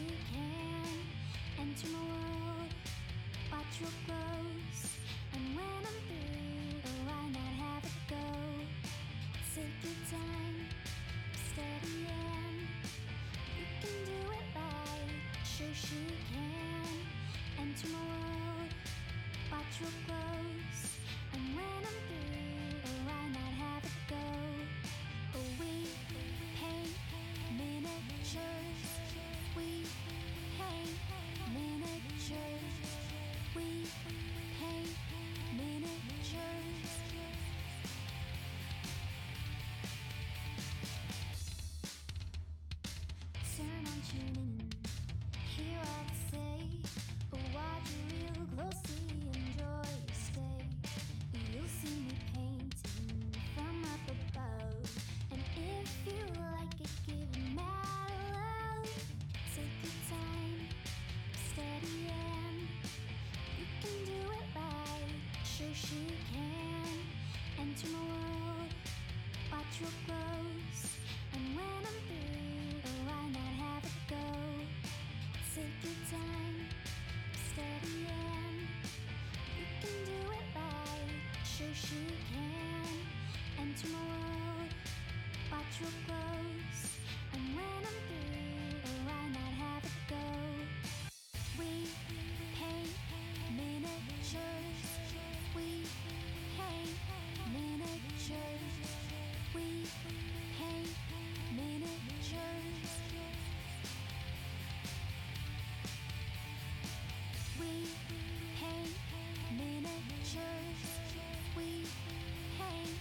Shoshie can enter my world. Watch your clothes, and when I'm through, why not have it go? Take your time, steady and you can do it right. Shoshie can enter my world. Watch your clothes, and when I'm through, why not have it go? We paint miniatures. We paint miniatures. We paint miniatures. Turn on, tune in, hear what I say. Watch real closely, enjoy your stay. You'll see me painting from up above, and if you like it, give it mad love. Take your time, steady and you can do it right. Shoshie can enter my world. Watch your clothes, and when I'm through, why not have it go? Take your time, steady and you can do it right. Shoshie can enter my world. Watch your clothes, and when I'm through, why not have it go? We paint miniatures. We paint miniatures. We paint miniatures. We paint miniatures. We paint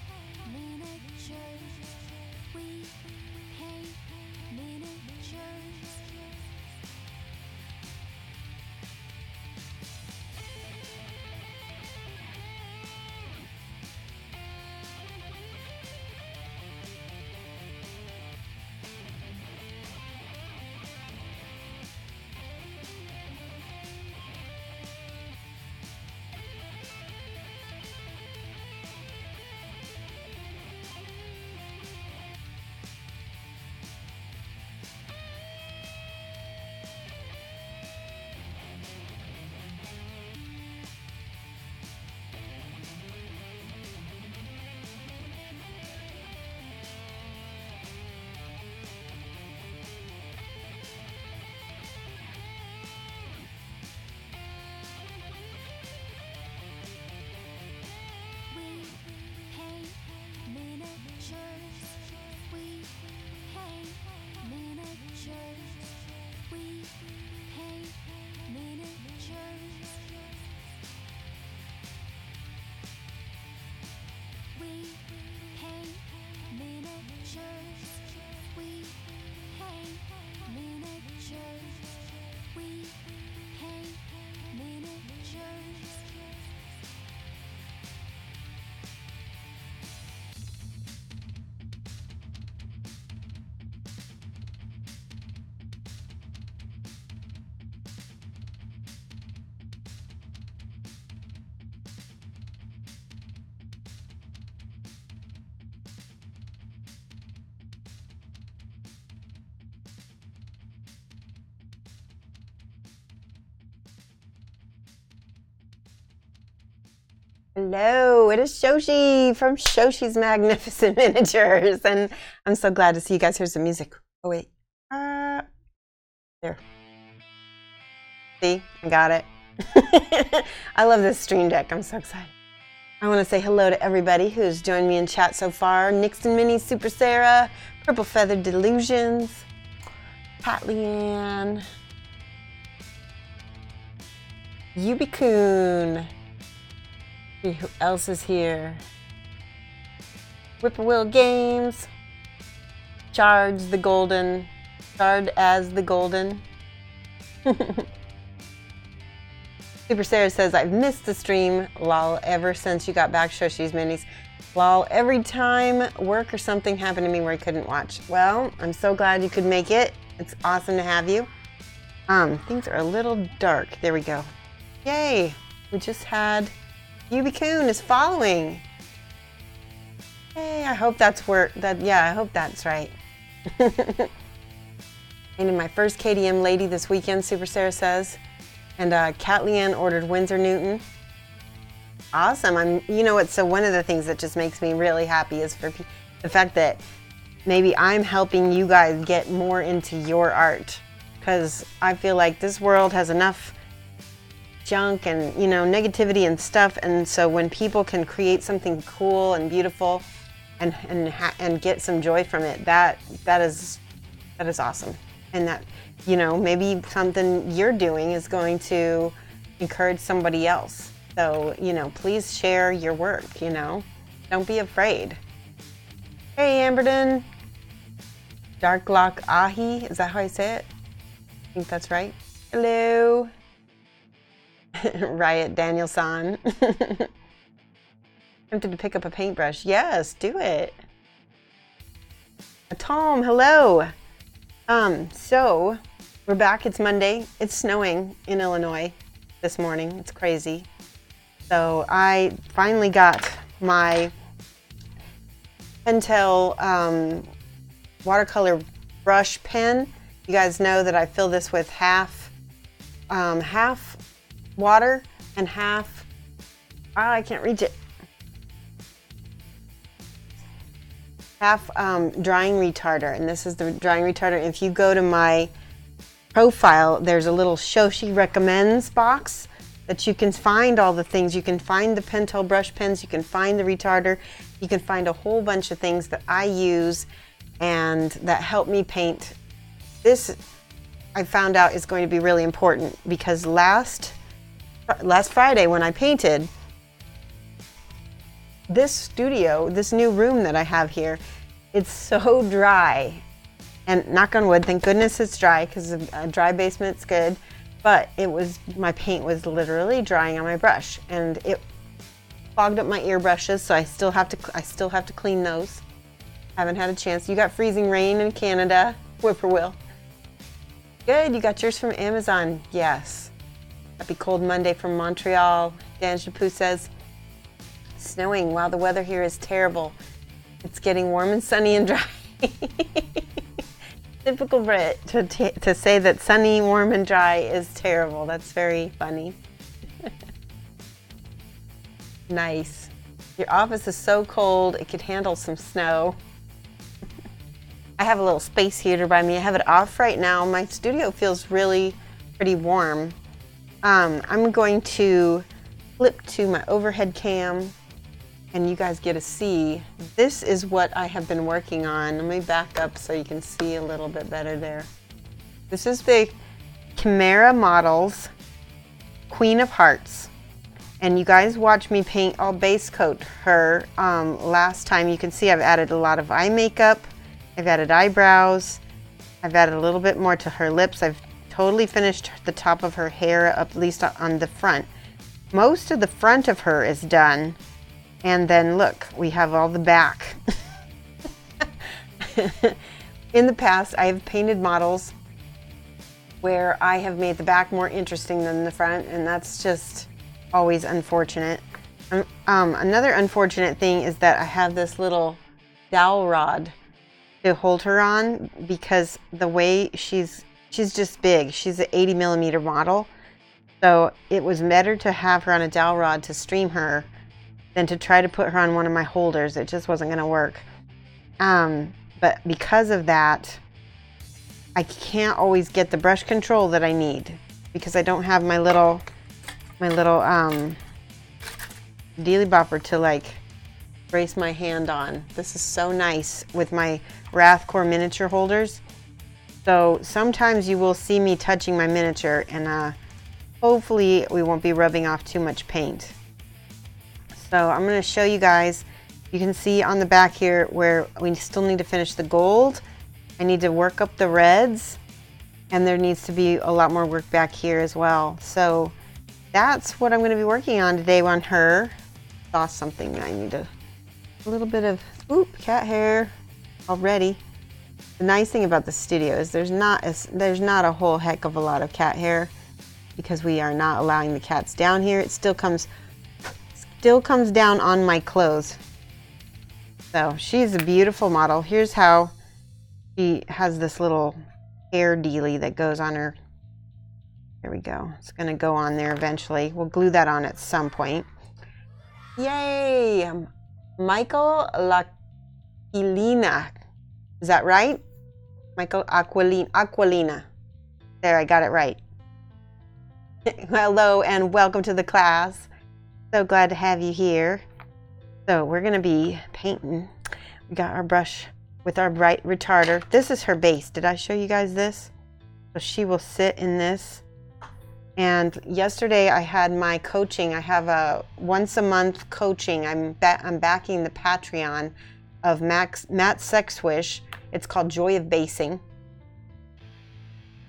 miniatures. We paint miniatures. Hello, it is Shoshie from Shoshie's Magnificent Miniatures, and I'm so glad to see you guys. Here's some music. Oh wait, there. See, I got it. I love this Stream Deck. I'm so excited. I want to say hello to everybody who's joined me in chat so far. Nixon Mini, Super Sarah, Purple Feathered Delusions, Pat Leanne, Yubi-kun. Who else is here? Whippoorwill Games, Chard as the Golden. Super Sarah says, I've missed the stream, lol, ever since you got back Shoshie's Minis. Lol, every time work or something happened to me where I couldn't watch. Well, I'm so glad you could make it. It's awesome to have you. Things are a little dark. There we go. Yay! We just had Yubi-kun is following. Hey, I hope that's I hope that's right. Painted my first KDM lady this weekend, Super Sarah says. And Kat Leanne ordered Winsor Newton. Awesome. You know what, so one of the things that just makes me really happy is for the fact that maybe I'm helping you guys get more into your art, because I feel like this world has enough junk and, you know, negativity and stuff, and so when people can create something cool and beautiful and get some joy from it, that is awesome. And that, you know, maybe something you're doing is going to encourage somebody else. So, you know, please share your work, you know. Don't be afraid. Hey, Amberden. Dark Lock Ahi, is that how I say it? I think that's right. Hello. Riot Danielson. Tempted to pick up a paintbrush. Yes, do it. Tom, hello. So we're back. It's Monday. It's snowing in Illinois this morning. It's crazy. So I finally got my Pentel watercolor brush pen. You guys know that I fill this with half water and half, I can't reach it, half drying retarder. And this is the drying retarder. If you go to my profile, there's a little Shoshie recommends box that you can find all the things. You can find the Pentel brush pens, you can find the retarder, you can find a whole bunch of things that I use and that help me paint. This, I found out, is going to be really important because last Friday when I painted this studio, this new room that I have here, it's so dry. And knock on wood, thank goodness it's dry, because a dry basement's good. But my paint was literally drying on my brush, and it clogged up my ear brushes, so I still have to clean those. Haven't had a chance. You got freezing rain in Canada, whippoorwill. Good, you got yours from Amazon. Yes. Happy cold Monday from Montreal. Dan Chaput says, snowing. Wow, the weather here is terrible. It's getting warm and sunny and dry. Typical Brit to say that sunny, warm, and dry is terrible. That's very funny. Nice. Your office is so cold, it could handle some snow. I have a little space heater by me. I have it off right now. My studio feels really pretty warm. I'm going to flip to my overhead cam and you guys get to see. This is what I have been working on. Let me back up so you can see a little bit better there. This is the Kimera Models Queen of Hearts. And you guys watch me paint, I'll base coat her. Last time, you can see I've added a lot of eye makeup. I've added eyebrows. I've added a little bit more to her lips. I've totally finished the top of her hair, at least on the front. Most of the front of her is done. And then look, we have all the back. In the past, I have painted models where I have made the back more interesting than the front, and that's just always unfortunate. Another unfortunate thing is that I have this little dowel rod to hold her on, because the way she's just big. She's an 80 millimeter model. So it was better to have her on a dowel rod to stream her than to try to put her on one of my holders. It just wasn't gonna work. But because of that, I can't always get the brush control that I need, because I don't have my little dealy bopper to like brace my hand on. This is so nice with my Rathcore miniature holders. So sometimes you will see me touching my miniature, and hopefully we won't be rubbing off too much paint. So I'm going to show you guys. You can see on the back here where we still need to finish the gold. I need to work up the reds, and there needs to be a lot more work back here as well. So that's what I'm going to be working on today on her. Saw something I need a little bit of cat hair already. The nice thing about the studio is there's not a whole heck of a lot of cat hair, because we are not allowing the cats down here. It still comes down on my clothes. So she's a beautiful model. Here's how she has this little hair dealy that goes on her. There we go. It's going to go on there eventually. We'll glue that on at some point. Yay! Michael Aquilina. Is that right? Michael Aquilina. There, I got it right. Hello and welcome to the class. So glad to have you here. So we're going to be painting. We got our brush with our bright retarder. This is her base. Did I show you guys this? So she will sit in this. And yesterday I had my coaching. I have a once a month coaching. I'm backing the Patreon of Matt Sexwish. It's called Joy of Basing.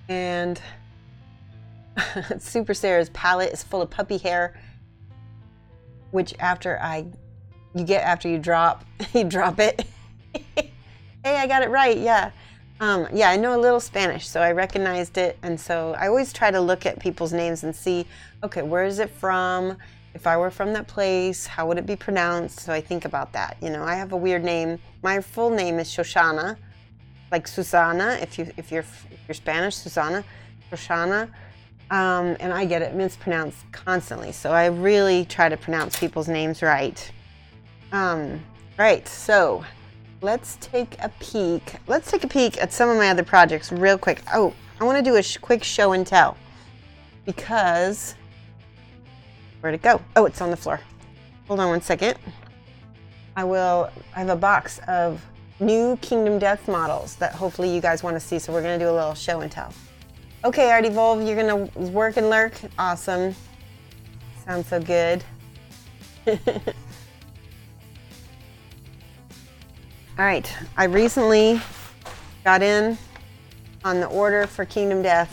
And Super Sarah's palette is full of puppy hair, which after you drop it. Hey, I got it right. Yeah. Yeah, I know a little Spanish, so I recognized it. And so I always try to look at people's names and see, okay, where is it from? If I were from that place, how would it be pronounced? So I think about that. You know, I have a weird name. My full name is Shoshana, like Susana. If you're Spanish, Susana, Shoshana. And I get it mispronounced constantly. So I really try to pronounce people's names right. Right, so let's take a peek. Let's take a peek at some of my other projects real quick. Oh, I want to do a quick show and tell because where'd it go? Oh, it's on the floor. Hold on one second. I have a box of new Kingdom Death models that hopefully you guys want to see. So we're going to do a little show and tell. Okay, Art Evolve, you're going to work and lurk. Awesome. Sounds so good. All right, I recently got in on the order for Kingdom Death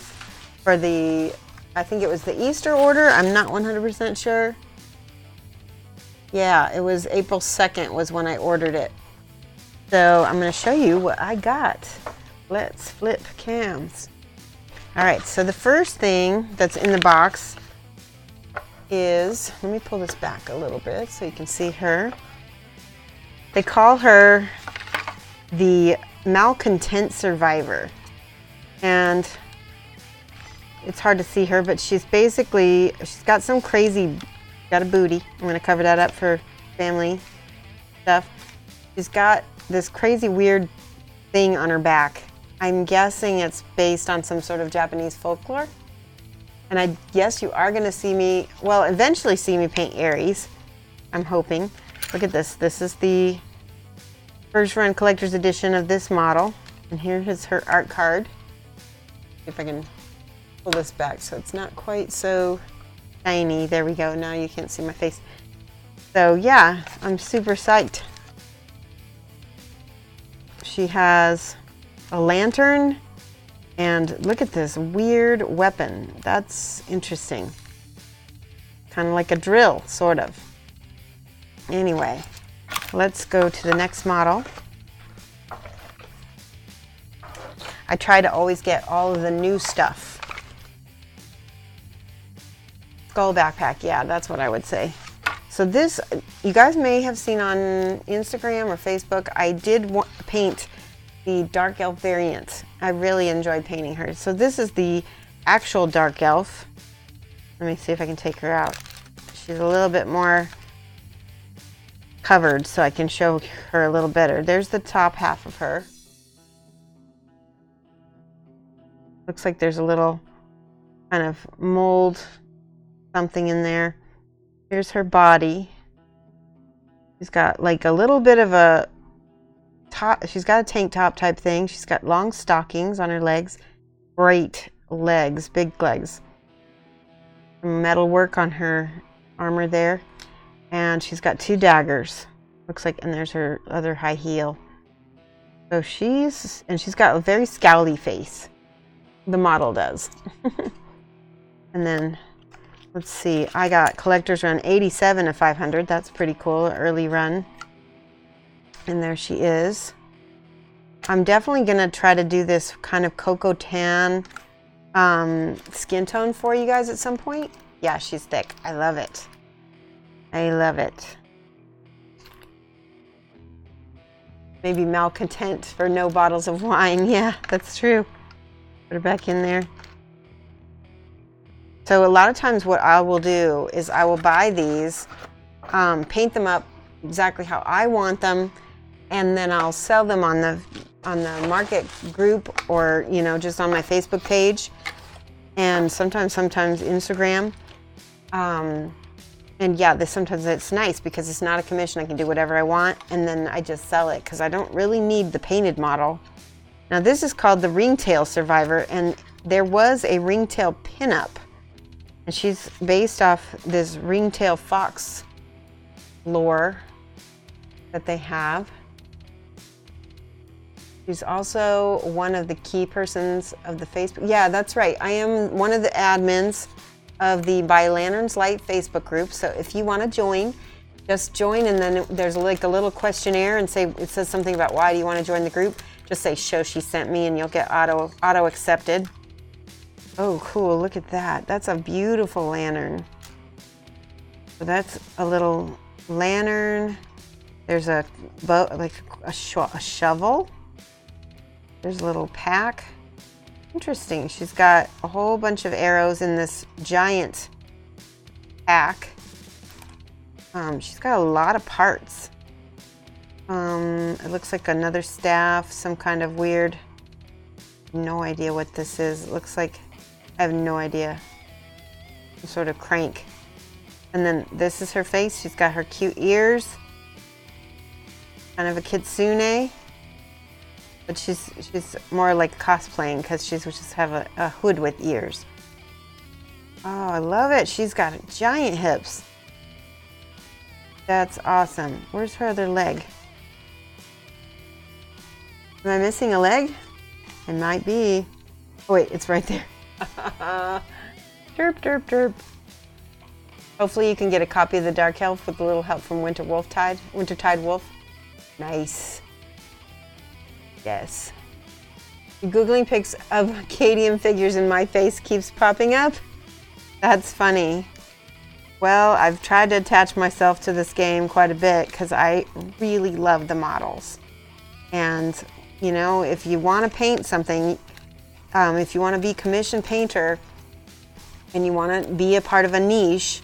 for I think it was the Easter order. I'm not 100% sure. Yeah, it was April 2nd was when I ordered it. So I'm going to show you what I got. Let's flip cams. All right, so the first thing that's in the box is, let me pull this back a little bit so you can see her. They call her the Malcontent Survivor. And it's hard to see her, but she's got some crazy, got a booty. I'm going to cover that up for family stuff. She's got this crazy weird thing on her back. I'm guessing it's based on some sort of Japanese folklore. And I guess you are going to eventually see me paint Aries. I'm hoping. Look at this. This is the first run collector's edition of this model. And here is her art card. See if I can pull this back so it's not quite so shiny. There we go. Now you can't see my face. So yeah, I'm super psyched. She has a lantern, and look at this weird weapon. That's interesting. Kind of like a drill, sort of. Anyway, let's go to the next model. I try to always get all of the new stuff. Skull backpack, yeah, that's what I would say. So this, you guys may have seen on Instagram or Facebook, I did paint the Dark Elf variant. I really enjoyed painting her. So this is the actual Dark Elf. Let me see if I can take her out. She's a little bit more covered so I can show her a little better. There's the top half of her. Looks like there's a little kind of mold something in there. Here's her body. She's got like a little bit of a top. She's got a tank top type thing. She's got long stockings on her legs. Great legs, big legs. Metal work on her armor there. And she's got 2 daggers. Looks like, and there's her other high heel. So she's got a very scowly face. The model does. And then, let's see, I got collector's run 87 of 500. That's pretty cool, early run. And there she is. I'm definitely going to try to do this kind of cocoa tan skin tone for you guys at some point. Yeah, she's thick. I love it. I love it. Maybe malcontent for no bottles of wine. Yeah, that's true. Put it back in there. So a lot of times what I will do is I will buy these, paint them up exactly how I want them, and then I'll sell them on the market group, or just on my Facebook page, and sometimes Instagram. And yeah, sometimes it's nice because it's not a commission. I can do whatever I want, and then I just sell it because I don't really need the painted model. Now this is called the Ringtail Survivor, and there was a ringtail pinup, and she's based off this ringtail fox lore that they have. She's also one of the key persons of the Facebook. Yeah, that's right. I am one of the admins of the By Lanterns Light Facebook group. So if you want to join, just join, and then there's like a little questionnaire, and it says something about why do you want to join the group. Just say Shoshie sent me, and you'll get auto accepted. Oh, cool! Look at that. That's a beautiful lantern. So that's a little lantern. There's a boat, like a shovel. There's a little pack. Interesting. She's got a whole bunch of arrows in this giant pack. She's got a lot of parts. It looks like another staff, some kind of weird, no idea what this is. It looks like, I have no idea. Some sort of crank. And then this is her face. She's got her cute ears. Kind of a kitsune. But she's more like cosplaying because she's just have a hood with ears. Oh, I love it. She's got giant hips. That's awesome. Where's her other leg? Am I missing a leg? It might be. Oh wait, it's right there. Derp, derp, derp. Hopefully you can get a copy of the Dark Elf with a little help from Wintertide Wolf. Nice. Yes. Googling pics of Acadian figures and my face keeps popping up. That's funny. Well, I've tried to attach myself to this game quite a bit because I really love the models. And, if you want to paint something, if you want to be a commissioned painter and you want to be a part of a niche,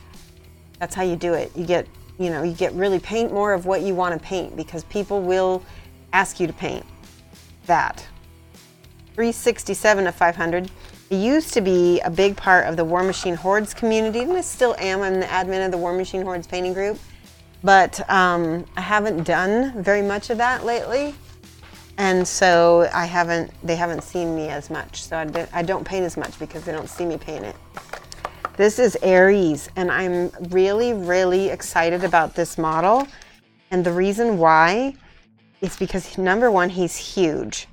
that's how you do it. You get really paint more of what you want to paint because people will ask you to paint that. 367 of 500. It used to be a big part of the War Machine Hordes community, and I still am. I'm the admin of the War Machine Hordes painting group, but I haven't done very much of that lately, and so they haven't seen me as much. So I don't paint as much because they don't see me paint it. This is Aries, and I'm really, really excited about this model, and the reason why is because number one, he's huge,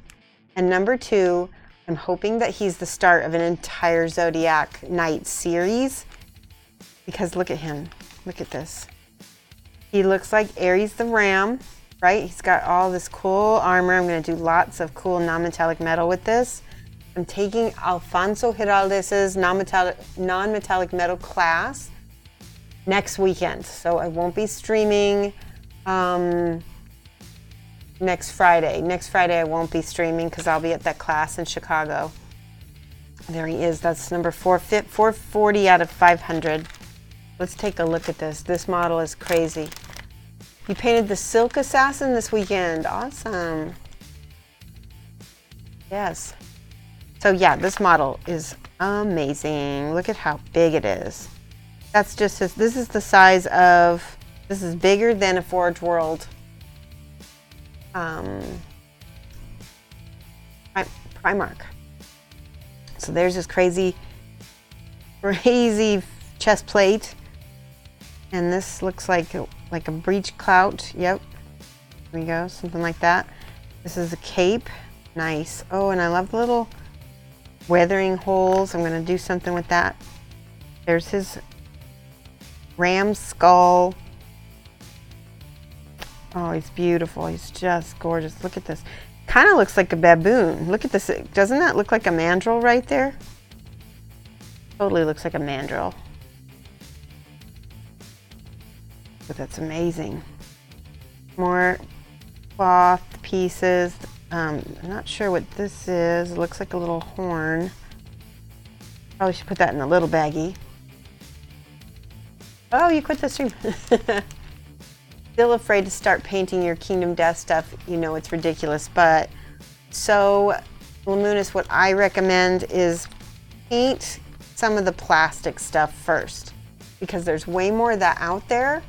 and number two, I'm hoping that he's the start of an entire Zodiac Night series, because look at him. Look at this. He looks like Aries the Ram, right? He's got all this cool armor. I'm going to do lots of cool non-metallic metal with this. I'm taking Alfonso Giraldez's non-metallic metal class next weekend, so I won't be streaming next Friday. Next Friday I won't be streaming because I'll be at that class in Chicago. There he is. That's number 440 out of 500. Let's take a look at this. This model is crazy. You painted the Silk Assassin this weekend. Awesome. Yes. So yeah, this model is amazing. Look at how big it is. That's just this is the size of, this is bigger than a Forge World Primark. So there's this crazy chest plate, and this looks like a breech clout. Yep, there we go, something like that. This is a cape. Nice. Oh, and I love the little weathering holes. I'm going to do something with that. There's his ram skull. Oh, he's beautiful. He's just gorgeous. Look at this. Kind of looks like a baboon. Look at this. Doesn't that look like a mandrill right there? Totally looks like a mandrill. But that's amazing. More cloth pieces. I'm not sure what this is. It looks like a little horn. Probably should put that in a little baggie. Oh, you quit the stream. Still afraid to start painting your Kingdom Death stuff. You know it's ridiculous, but so Lamunis, what I recommend is paint some of the plastic stuff first, because there's way more of that out there,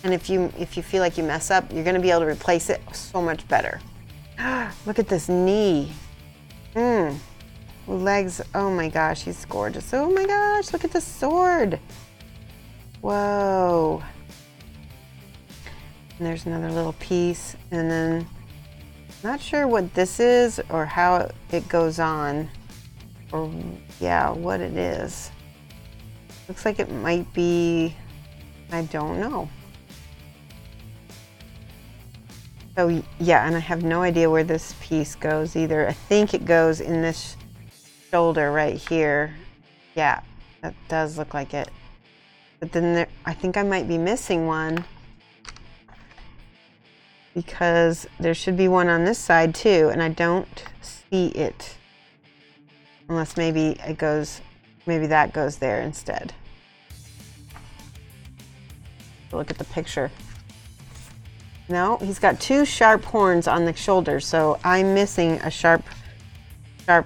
and if you feel like you mess up, you're going to be able to replace it so much better. Look at this knee. Legs. Oh my gosh, he's gorgeous. Oh my gosh, look at the sword. Whoa. And there's another little piece, and then not sure what this is or how it goes on, or yeah, what it is. Looks like it might be, I don't know. So yeah, and I have no idea where this piece goes either. I think it goes in this shoulder right here. Yeah, that does look like it. But then there, I think I might be missing one, because there should be one on this side too, and I don't see it. Unless maybe it goes, maybe that goes there instead. Look at the picture. No, he's got two sharp horns on the shoulder, so I'm missing a sharp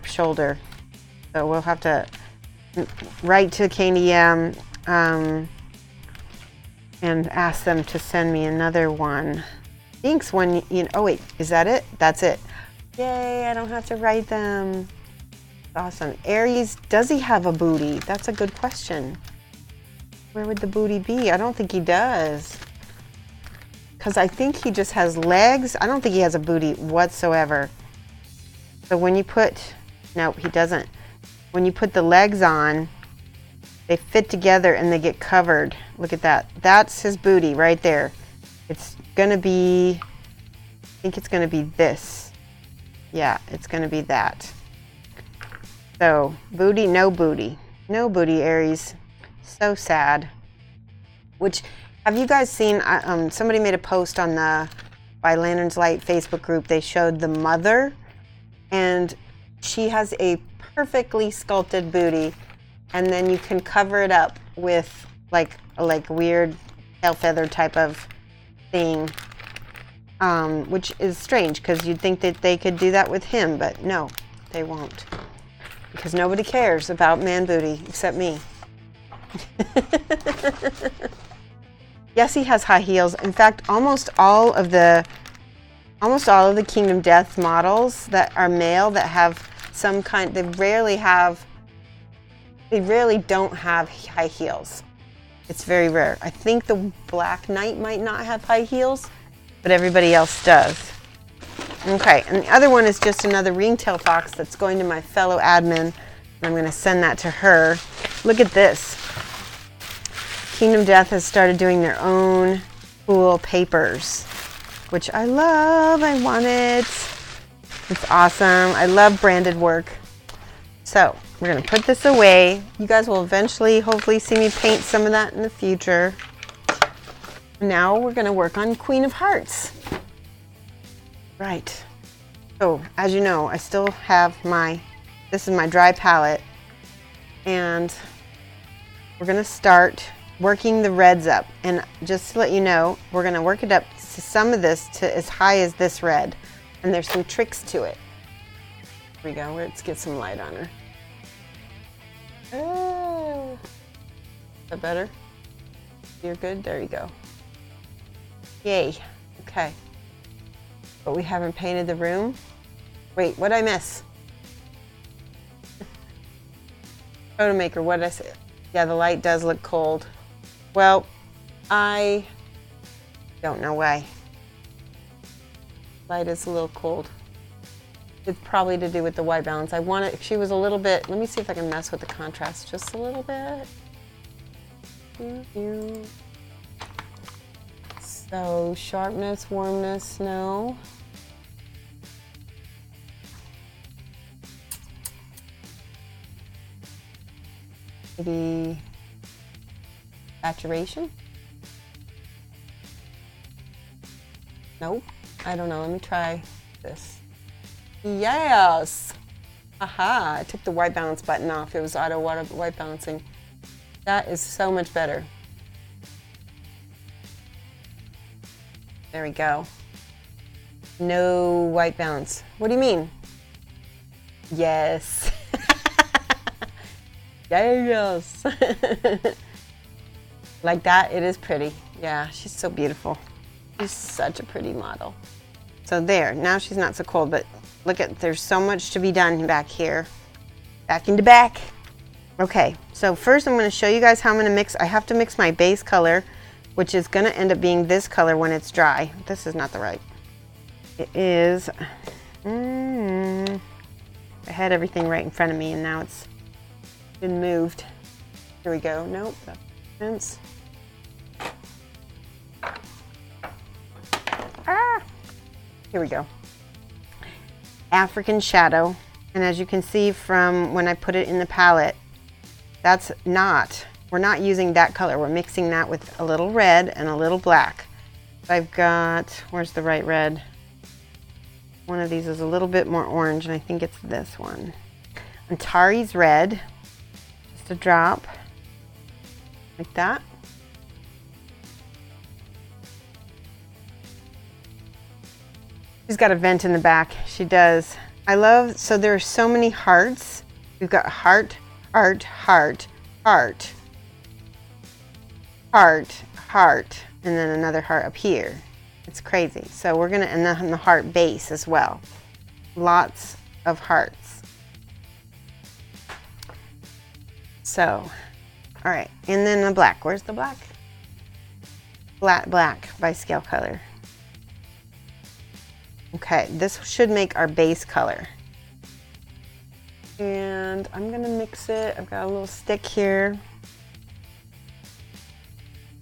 shoulder. So we'll have to write to KDM and ask them to send me another one. Thanks one, you know, oh wait, is that it? That's it. Yay, I don't have to write them. Awesome. Aries, does he have a booty? That's a good question. Where would the booty be? I don't think he does. Because I think he just has legs. I don't think he has a booty whatsoever. So when you put, no, he doesn't. When you put the legs on, they fit together and they get covered. Look at that. That's his booty right there. It's gonna be, I think it's gonna be this. Yeah, it's gonna be that. So booty, no booty. No booty, Aries. So sad. Which, have you guys seen, somebody made a post on the By Lantern's Light Facebook group. They showed the mother, and she has a perfectly sculpted booty, and then you can cover it up with like weird tail feather type of thing, which is strange because you'd think that they could do that with him, but no, they won't, because nobody cares about man booty except me. Yes, he has high heels. In fact, almost all of the Kingdom Death models that are male that have some kind, they rarely don't have high heels. It's very rare. I think the Black Knight might not have high heels, but everybody else does. Okay, and the other one is just another ringtail fox that's going to my fellow admin, and I'm going to send that to her. Look at this. Kingdom Death has started doing their own cool papers, which I love. I want it. It's awesome. I love branded work. So we're going to put this away. You guys will eventually, hopefully, see me paint some of that in the future. Now we're going to work on Queen of Hearts. Right. So as you know, I still have this is my dry palette, and we're going to start working the reds up. And just to let you know, we're going to work it up to some of this to as high as this red. And there's some tricks to it. Here we go. Let's get some light on her. Oh. Is that better? You're good? There you go. Yay. Okay. But we haven't painted the room. Wait, what did I miss? Photo maker, what did I say? Yeah, the light does look cold. Well, I don't know why. Light is a little cold. It's probably to do with the white balance. I want it, she was a little bit, let me see if I can mess with the contrast just a little bit. So sharpness, warmness, no. Maybe saturation? Nope. I don't know. Let me try this. Yes. Aha, I took the white balance button off. It was auto white balancing. That is so much better. There we go. No white balance. What do you mean? Yes. Yes. Like that, it is pretty. Yeah, she's so beautiful. She's such a pretty model. So there, now she's not so cold, but look at, there's so much to be done back here. Back into back. Okay, so first I'm gonna show you guys how I'm gonna mix. I have to mix my base color, which is gonna end up being this color when it's dry. This is not the right. It is, I had everything right in front of me and now it's been moved. Here we go, nope, that's here we go. African Shadow. And as you can see from when I put it in the palette, we're not using that color. We're mixing that with a little red and a little black. So I've got, where's the right red? One of these is a little bit more orange and I think it's this one. Antares Red, just a drop, like that. She's got a vent in the back. She does. I love, so there are so many hearts. We've got heart, heart, heart, heart, heart, heart, and then another heart up here. It's crazy. So we're gonna, and then the heart base as well. Lots of hearts. So, all right, and then the black. Where's the black? Black by Scale Color. Okay, this should make our base color. And I'm gonna mix it. I've got a little stick here.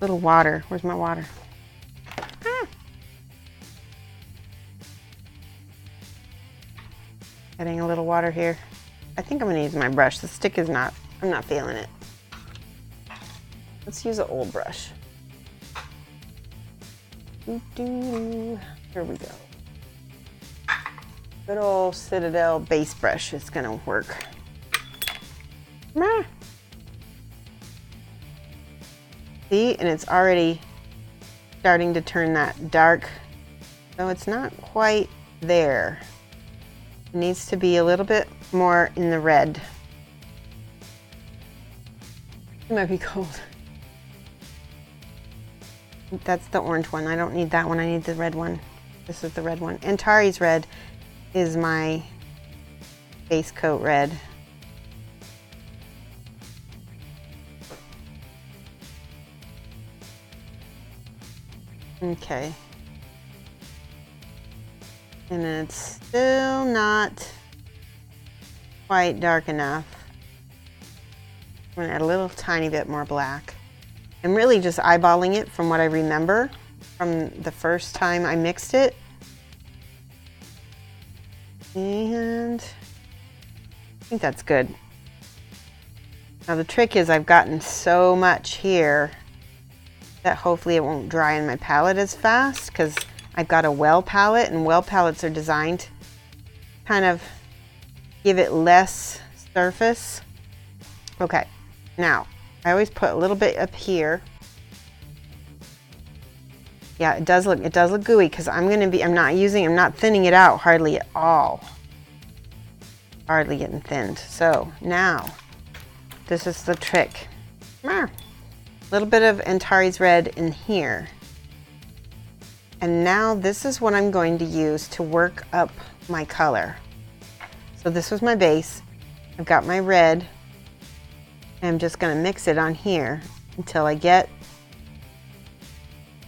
Little water. Where's my water? Getting a little water here. I think I'm gonna use my brush. The stick is not, I'm not feeling it. Let's use an old brush. Here we go. Good old Citadel base brush is gonna work. See, and it's already starting to turn that dark. So it's not quite there. It needs to be a little bit more in the red. It might be cold. That's the orange one. I don't need that one. I need the red one. This is the red one. Antares Red is my base coat red. Okay. And it's still not quite dark enough. I'm gonna add a little tiny bit more black. I'm really just eyeballing it from what I remember from the first time I mixed it. And I think that's good. Now the trick is I've gotten so much here that hopefully it won't dry in my palette as fast because I've got a well palette and well palettes are designed to kind of give it less surface. Okay, now I always put a little bit up here. Yeah, it does look gooey because I'm not thinning it out hardly at all. Hardly getting thinned. So now, this is the trick. A little bit of Antares Red in here. And now this is what I'm going to use to work up my color. So this was my base. I've got my red. I'm just gonna mix it on here until I get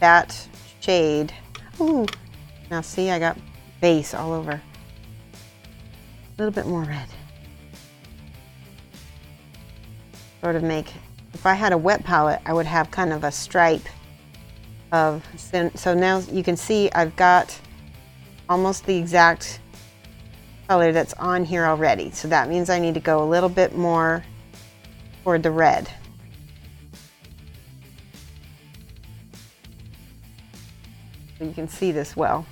that shade. Ooh, now see, I got base all over. A little bit more red. Sort of make, if I had a wet palette, I would have kind of a stripe of, so now you can see I've got almost the exact color that's on here already. So that means I need to go a little bit more toward the red. So you can see this well.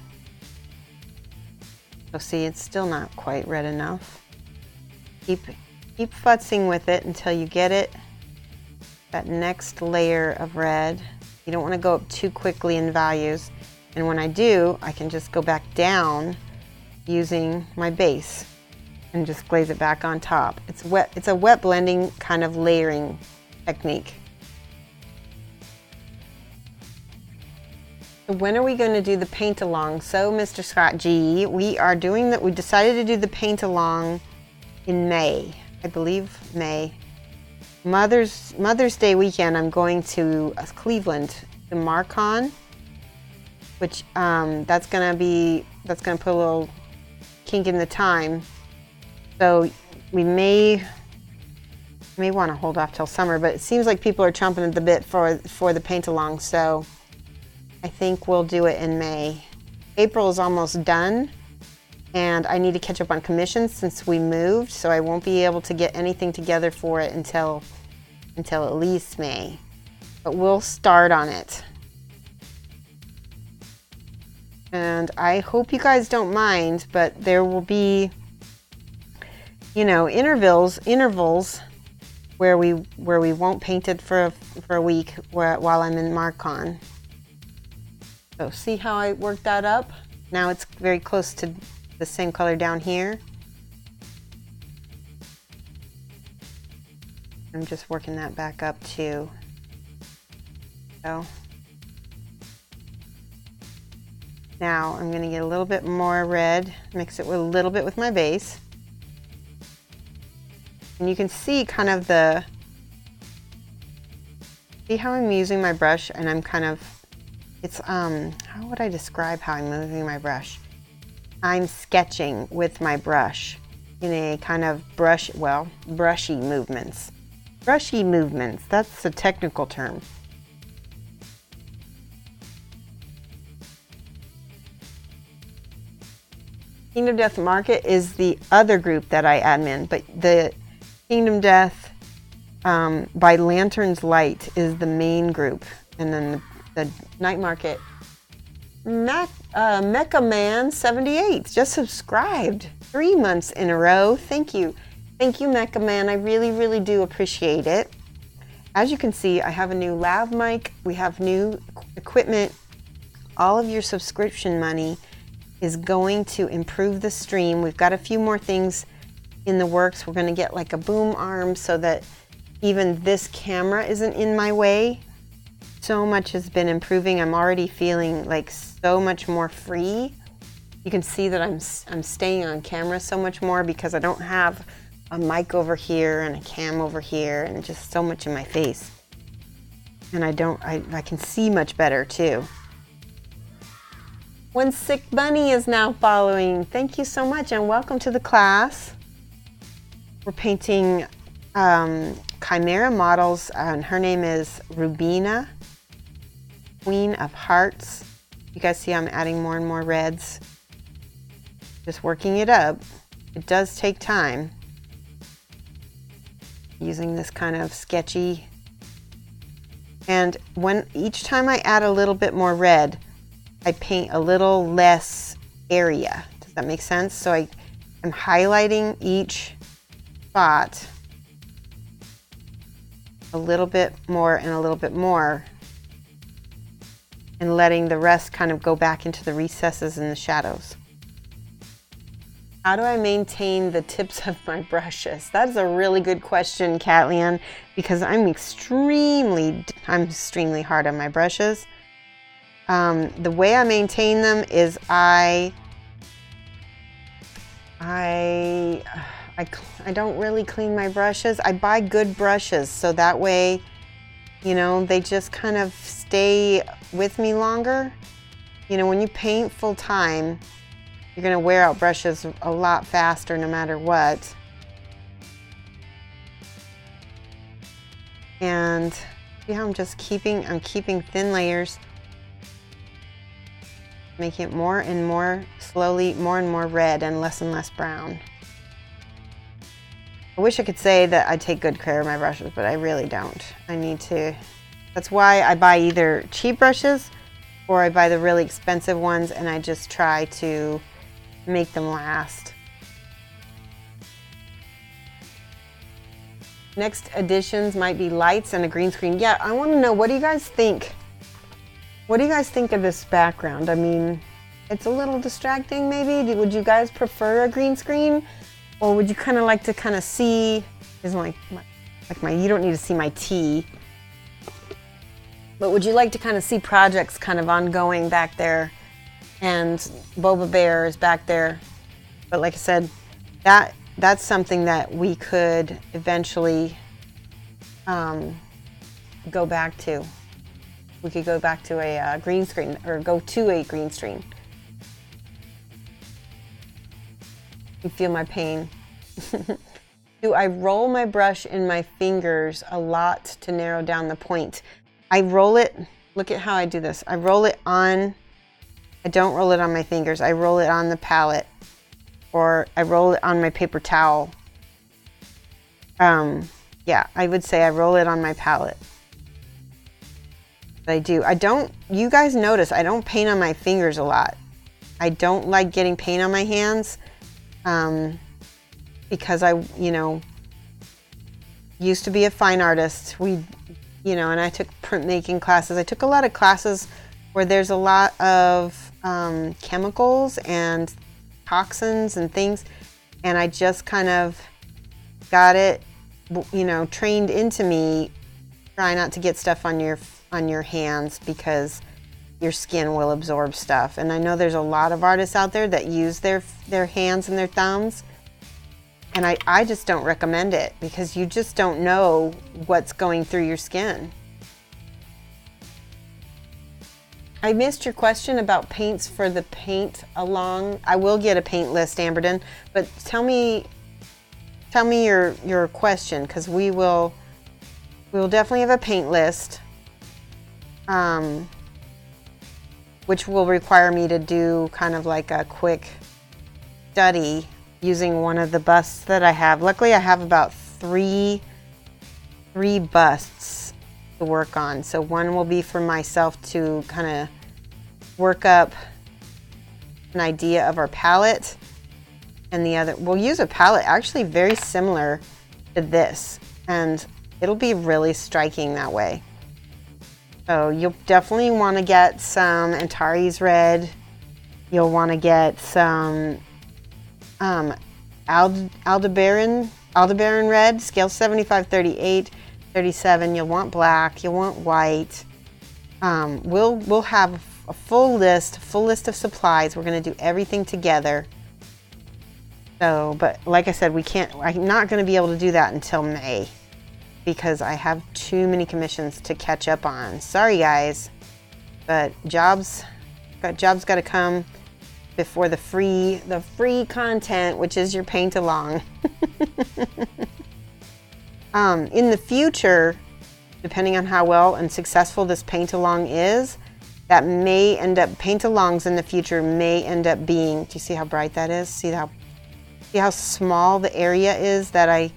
So see, it's still not quite red enough. Keep futzing with it until you get it, that next layer of red. You don't want to go up too quickly in values. And when I do, I can just go back down using my base and just glaze it back on top. It's wet. It's a wet blending kind of layering technique. So when are we going to do the paint along? So Mr. Scott G, we are doing that. We decided to do the paint along in May, I believe May. Mother's Day weekend. I'm going to Cleveland to MarCon, which that's gonna put a little kink in the time. So we may want to hold off till summer, but it seems like people are chomping at the bit for the paint along. So I think we'll do it in May. April is almost done, and I need to catch up on commissions since we moved, so I won't be able to get anything together for it until at least May. But we'll start on it. And I hope you guys don't mind, but there will be, you know, intervals where we won't paint it for a week while I'm in MarCon. So see how I worked that up? Now it's very close to the same color down here. I'm just working that back up too. So now I'm going to get a little bit more red, mix it with a little bit with my base. And you can see kind of see how I'm using my brush, and I'm kind of, it's, how would I describe how I'm moving my brush? I'm sketching with my brush in a kind of brushy movements. Brushy movements, that's the technical term. Kingdom Death Market is the other group that I admin, but the Kingdom Death by Lantern's Light is the main group, and then the Night Market. Mecha Man 78 just subscribed 3 months in a row. Thank you. Thank you, Mecha Man. I really, really do appreciate it. As you can see, I have a new lav mic. We have new equipment. All of your subscription money is going to improve the stream. We've got a few more things in the works. We're going to get like a boom arm so that even this camera isn't in my way. So much has been improving. I'm already feeling like so much more free. You can see that I'm staying on camera so much more because I don't have a mic over here and a cam over here and just so much in my face. And I can see much better too. One Sick Bunny is now following. Thank you so much and welcome to the class. We're painting Kimera Models, and her name is Rubina, Queen of Hearts. You guys see I'm adding more and more reds. Just working it up. It does take time. Using this kind of sketchy. And each time I add a little bit more red, I paint a little less area. Does that make sense? So I'm highlighting each spot a little bit more and a little bit more, and letting the rest kind of go back into the recesses and the shadows. How do I maintain the tips of my brushes? That's a really good question, Catlian, because I'm extremely hard on my brushes. The way I maintain them is I don't really clean my brushes. I buy good brushes so that way, you know, they just kind of stay with me longer. You know, when you paint full time, you're going to wear out brushes a lot faster no matter what. And see how I'm keeping thin layers, making it more and more slowly, more and more red and less brown. I wish I could say that I take good care of my brushes, but I really don't. I need to. That's why I buy either cheap brushes or I buy the really expensive ones, and I just try to make them last. Next additions might be lights and a green screen. Yeah, I want to know, what do you guys think? What do you guys think of this background? I mean, it's a little distracting maybe. Would you guys prefer a green screen? Or would you kind of like to kind of see, isn't like my, you don't need to see my tea. But would you like to kind of see projects kind of ongoing back there? And Boba Bear is back there. But like I said, that's something that we could eventually go back to. We could go back to a green screen, or go to a green screen. You feel my pain. Do I roll my brush in my fingers a lot to narrow down the point? I roll it, look at how I do this. I roll it on, I don't roll it on my fingers. I roll it on the palette, or I roll it on my paper towel. Yeah, I would say I roll it on my palette. But I do. I don't, you guys notice, I don't paint on my fingers a lot. I don't like getting paint on my hands. Because I, used to be a fine artist. And I took printmaking classes. I took a lot of classes where there's a lot of chemicals and toxins and things. And I just kind of got it, trained into me. Try not to get stuff on your hands, because your skin will absorb stuff. And I know there's a lot of artists out there that use their hands and their thumbs. And I just don't recommend it, because you just don't know what's going through your skin. I missed your question about paints for the paint along. I will get a paint list, Amberden, but tell me your question, because we will definitely have a paint list, which will require me to do kind of like a quick study using one of the busts that I have. Luckily, I have about three busts to work on. So one will be for myself to kind of work up an idea of our palette, and the other, we'll use a palette actually very similar to this, and it'll be really striking that way. So you'll definitely want to get some Antares red. You'll want to get some Aldebaran red, scale 75, 38, 37. You'll want black. You'll want white. We'll have a full list of supplies. We're going to do everything together. So, but like I said, I'm not going to be able to do that until May, because I have too many commissions to catch up on. Sorry guys, but jobs got to come before the free content, which is your paint along. In the future, depending on how well and successful this paint along is, that may end up, paint alongs in the future may end up being, do you see how bright that is? See how small the area is that I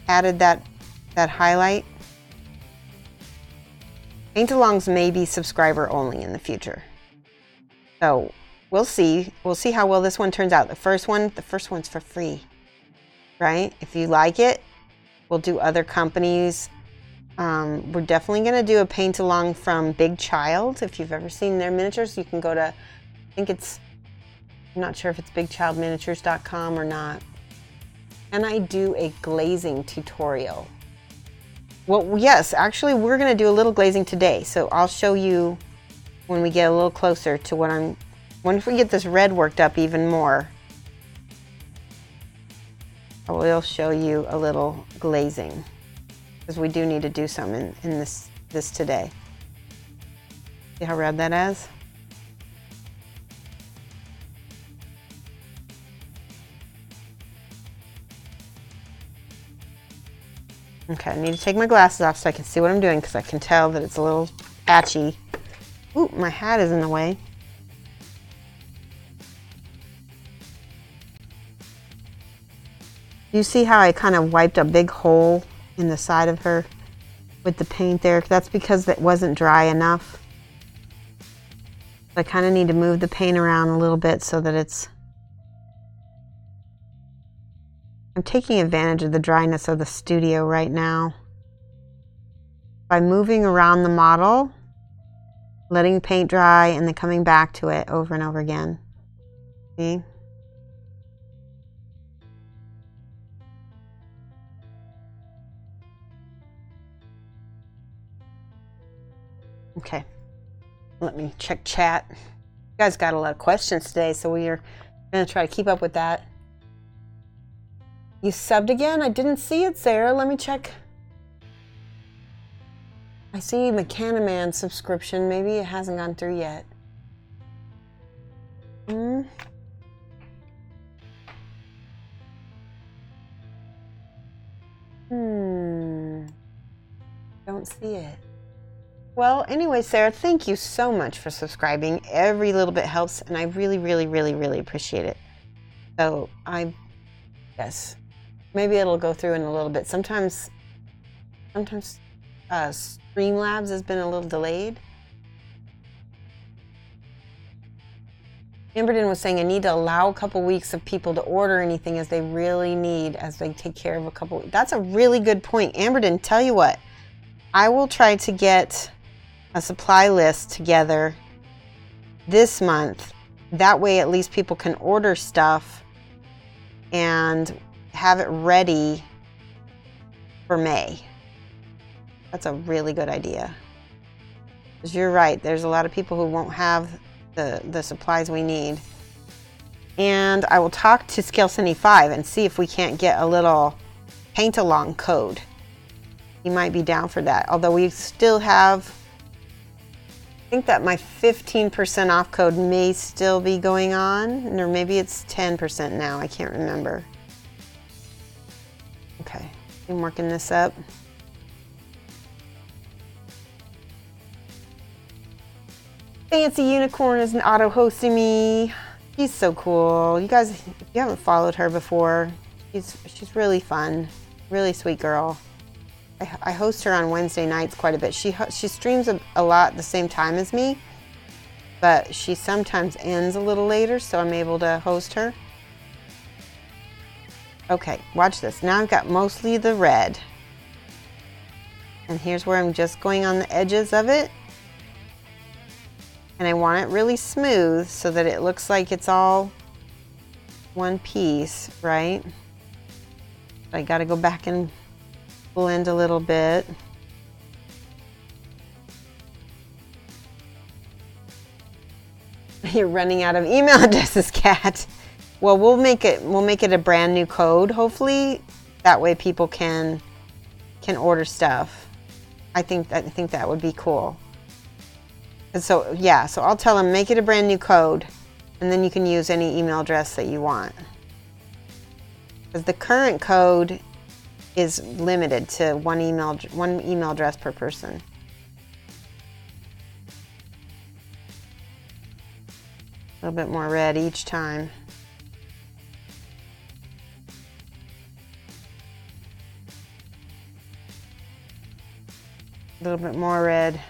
added that highlight? Paint alongs may be subscriber only in the future. So we'll see. We'll see how well this one turns out. The first one's for free, right? If you like it, we'll do other companies. We're definitely going to do a paint along from Big Child. If you've ever seen their miniatures, you can go to, I'm not sure if it's bigchildminiatures.com or not. And I do a glazing tutorial. Well, yes, actually, we're going to do a little glazing today. So I'll show you when we get a little closer to once we get this red worked up even more, I will show you a little glazing, because we do need to do some in this today. See how red that is? Okay, I need to take my glasses off so I can see what I'm doing, because I can tell that it's a little patchy. Ooh, my hat is in the way. You see how I kind of wiped a big hole in the side of her with the paint there? That's because it wasn't dry enough. I kind of need to move the paint around a little bit so that it's I'm taking advantage of the dryness of the studio right now by moving around the model, letting paint dry, and then coming back to it over and over again. See? Okay, let me check chat. You guys got a lot of questions today, so we are going to try to keep up with that. You subbed again? I didn't see it, Sarah. Let me check. I see Mechaniman subscription. Maybe it hasn't gone through yet. Don't see it. Well, anyway, Sarah, thank you so much for subscribing. Every little bit helps, and I really, really, really, really appreciate it. So yes, maybe it'll go through in a little bit. Sometimes Streamlabs has been a little delayed. Amberden was saying I need to allow a couple weeks of people to order anything as they really need, as they take care of a couple. That's a really good point. Amberden, tell you what, I will try to get a supply list together this month. That way at least people can order stuff and have it ready for May. That's a really good idea. Because you're right, there's a lot of people who won't have the supplies we need. And I will talk to Scale 75 and see if we can't get a little paint along code. He might be down for that. Although we still have, I think that my 15% off code may still be going on, or maybe it's 10% now. I can't remember. Okay, I'm working this up. Fancy Unicorn is auto-hosting me. She's so cool. You guys, if you haven't followed her before, she's really fun, really sweet girl. I host her on Wednesday nights quite a bit. She streams a lot at the same time as me, but she sometimes ends a little later, so I'm able to host her. Okay, watch this. Now I've got mostly the red. And here's where I'm just going on the edges of it. And I want it really smooth so that it looks like it's all one piece, right? I got to go back and blend a little bit. You're running out of email addresses, Kat. Well, we'll make it a brand new code, hopefully. That way people can order stuff. I think that would be cool. And so yeah, so I'll tell them make it a brand new code, and then you can use any email address that you want. Because the current code is limited to one email address per person. A little bit more red each time. A little bit more red.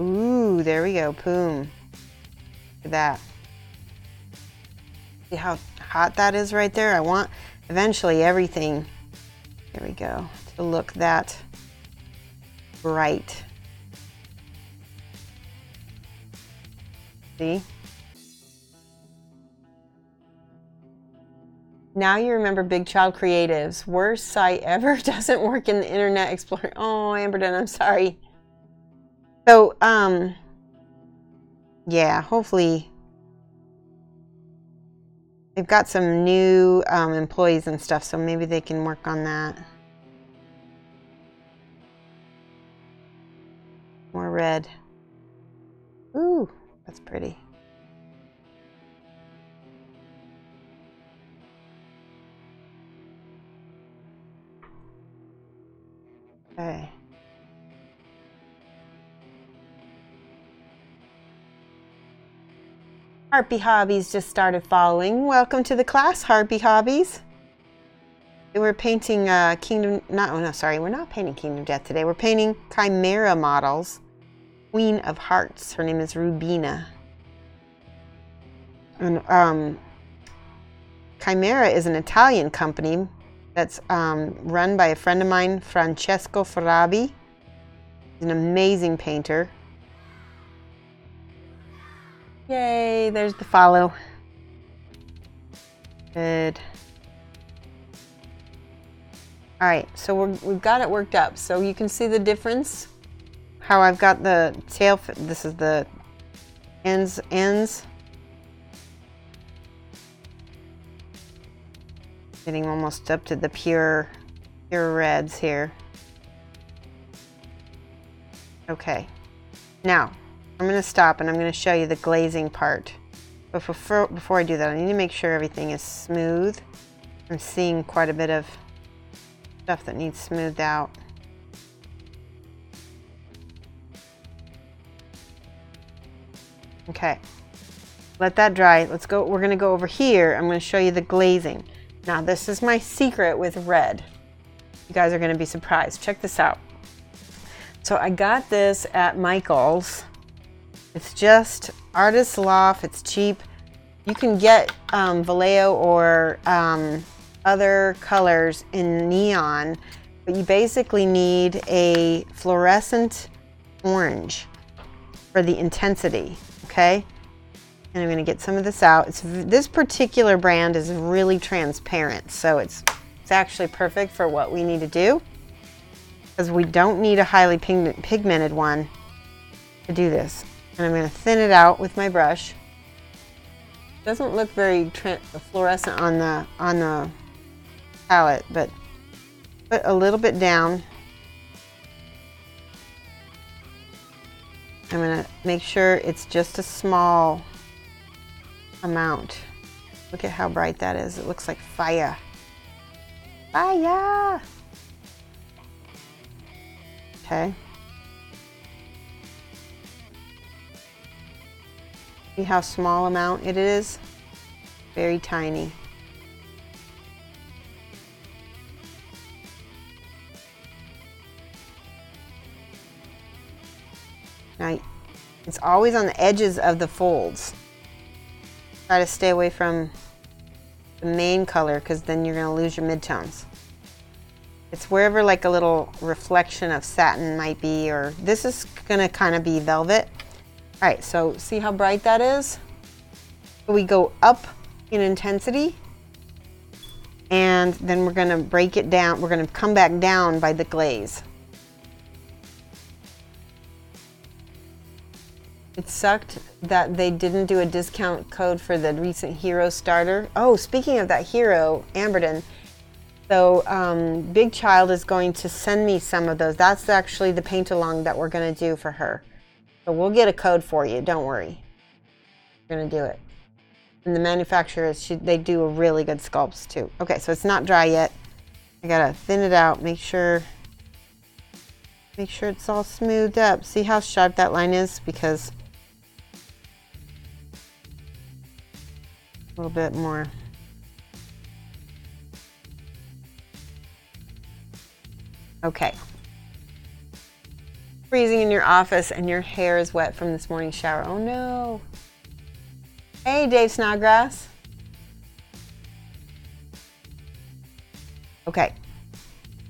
Ooh, there we go. Boom. Look at that. See how hot that is right there? I want eventually everything, there we go, to look that bright. See? Now you remember Big Child Creatives. Worst site ever, doesn't work in the Internet Explorer. Oh, Amberden, I'm sorry. So, yeah, hopefully they've got some new employees and stuff, so maybe they can work on that. More red. Ooh, that's pretty. Okay. Harpy Hobbies just started following. Welcome to the class, Harpy Hobbies. We're painting we're not painting Kingdom Death today. We're painting Kimera Models, Queen of Hearts. Her name is Rubina. And Kimera is an Italian company that's run by a friend of mine, Francesco Farabi. He's an amazing painter. Yay, there's the follow. Good. All right, so we've got it worked up. So you can see the difference, how I've got the tail, this is the ends. Getting almost up to the pure reds here. Okay, now I'm gonna stop and I'm gonna show you the glazing part. But before I do that, I need to make sure everything is smooth. I'm seeing quite a bit of stuff that needs smoothed out. Okay, let that dry. Let's go. We're gonna go over here. I'm gonna show you the glazing. Now this is my secret with red. You guys are gonna be surprised. Check this out. So I got this at Michael's. It's just Artist's Loft. It's cheap. You can get Vallejo or other colors in neon, but you basically need a fluorescent orange for the intensity, okay? And I'm gonna get some of this out. This particular brand is really transparent, so it's actually perfect for what we need to do, because we don't need a highly pigmented one to do this. And I'm gonna thin it out with my brush. Doesn't look very fluorescent on the palette, but put a little bit down. I'm gonna make sure it's just a small amount. Look at how bright that is. It looks like fire. Fire! Okay. See how small amount it is? Very tiny. Now, it's always on the edges of the folds. Try to stay away from the main color, because then you're going to lose your midtones. It's wherever like a little reflection of satin might be, or this is going to kind of be velvet. All right, so see how bright that is? We go up in intensity, and then we're going to break it down. We're going to come back down by the glaze. It sucked that they didn't do a discount code for the recent Hero starter. Oh, speaking of that Hero, Amberden. So Big Child is going to send me some of those. That's actually the paint along that we're going to do for her. So we'll get a code for you. Don't worry. We're going to do it. And the manufacturers, they do a really good sculpts too. Okay, so it's not dry yet. I got to thin it out. Make sure it's all smoothed up. See how sharp that line is? Because a little bit more. Okay. Freezing in your office and your hair is wet from this morning shower. Oh no. Hey, Dave Snodgrass. Okay.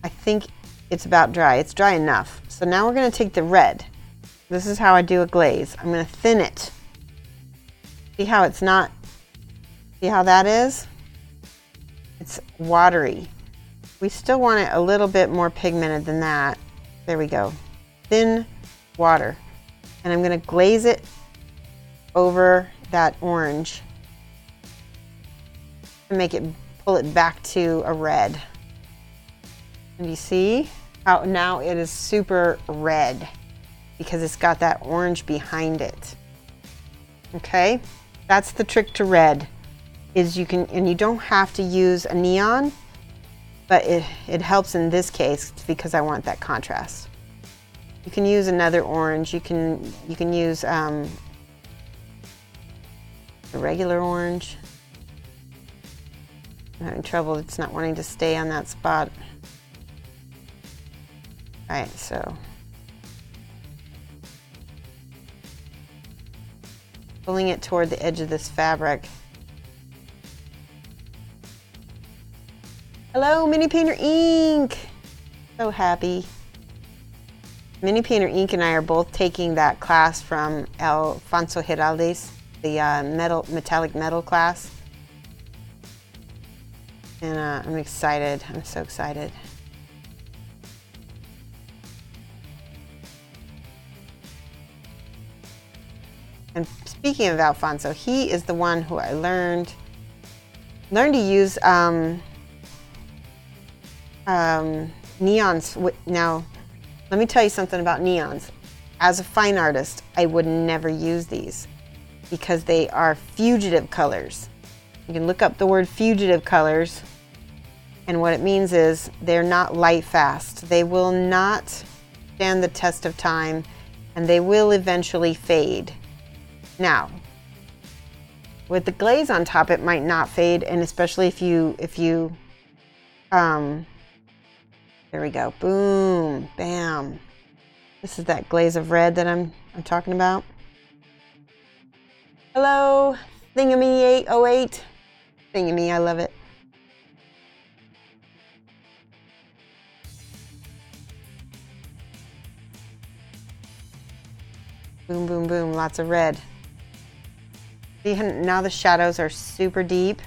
I think it's about dry. It's dry enough. So now we're going to take the red. This is how I do a glaze. I'm going to thin it. See how it's not, see how that is? It's watery. We still want it a little bit more pigmented than that. There we go. Thin water. And I'm going to glaze it over that orange to make it, pull it back to a red. And you see how now it is super red because it's got that orange behind it. Okay, that's the trick to red, is you can, and you don't have to use a neon, but it helps in this case because I want that contrast. You can use another orange. You can use a regular orange. I'm having trouble. It's not wanting to stay on that spot. All right, so pulling it toward the edge of this fabric. Hello, Mini Painter Ink. So happy. Mini Painter Ink and I are both taking that class from Alfonso Giraldes, the metallic metal class. And I'm excited. I'm so excited. And speaking of Alfonso, he is the one who I learned to use neons. Now, let me tell you something about neons. As a fine artist, I would never use these because they are fugitive colors. You can look up the word fugitive colors, and what it means is they're not light fast. They will not stand the test of time, and they will eventually fade. Now, with the glaze on top, it might not fade, and especially if you there we go, boom, bam. This is that glaze of red that I'm talking about. Hello, Thingamy808. Thingamy, I love it. Boom, boom, boom, lots of red. See, now the shadows are super deep.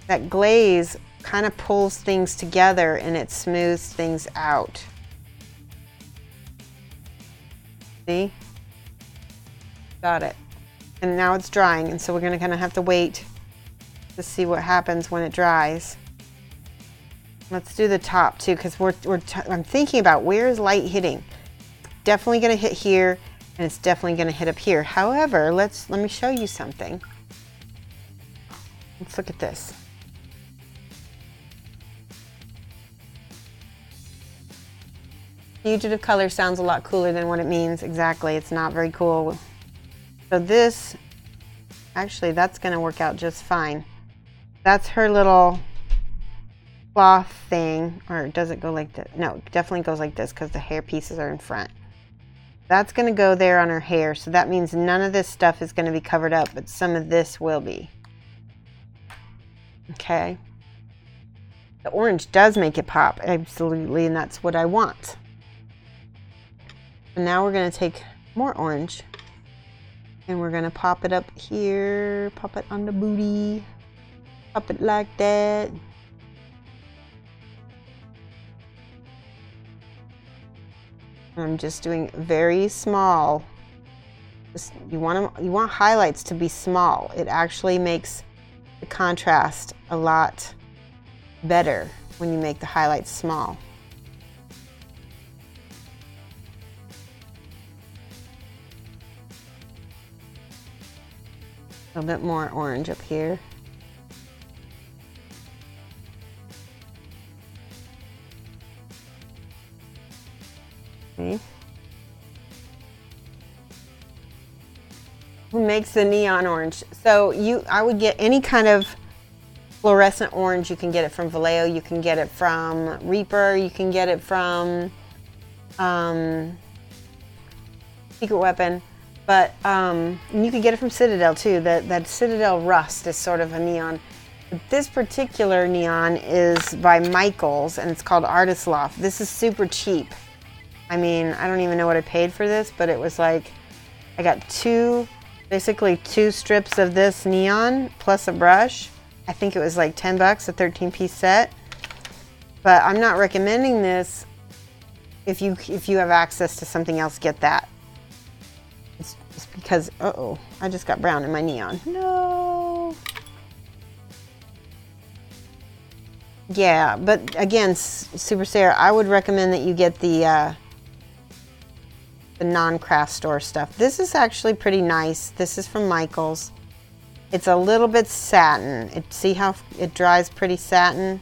That glaze kind of pulls things together and it smooths things out. See? Got it. And now it's drying, and so we're going to kind of have to wait to see what happens when it dries. Let's do the top too, because I'm thinking about where is light hitting. Definitely going to hit here, and it's definitely going to hit up here. However, let me show you something. Let's look at this. Fugitive color sounds a lot cooler than what it means. Exactly, it's not very cool. So this, actually, that's going to work out just fine. That's her little cloth thing, or does it go like this? No, it definitely goes like this because the hair pieces are in front. That's going to go there on her hair, so that means none of this stuff is going to be covered up, but some of this will be. Okay. The orange does make it pop, absolutely, and that's what I want. And now we're going to take more orange, and we're going to pop it up here, pop it on the booty, pop it like that. I'm just doing very small. You want highlights to be small. It actually makes the contrast a lot better when you make the highlights small. A little bit more orange up here. Okay. Who makes the neon orange? So I would get any kind of fluorescent orange. You can get it from Vallejo, you can get it from Reaper, you can get it from Secret Weapon, but you can get it from Citadel too. That Citadel Rust is sort of a neon. But this particular neon is by Michaels, and it's called Artist Loft. This is super cheap. I mean, I don't even know what I paid for this, but it was like, I got basically two strips of this neon plus a brush. I think it was like 10 bucks, a 13-piece set. But I'm not recommending this. If you have access to something else, get that. It's just because, uh-oh, I just got brown in my neon. No. Yeah, but again, Super Sarah, I would recommend that you get the non-craft store stuff. This is actually pretty nice. This is from Michaels. It's a little bit satin. See how it dries pretty satin?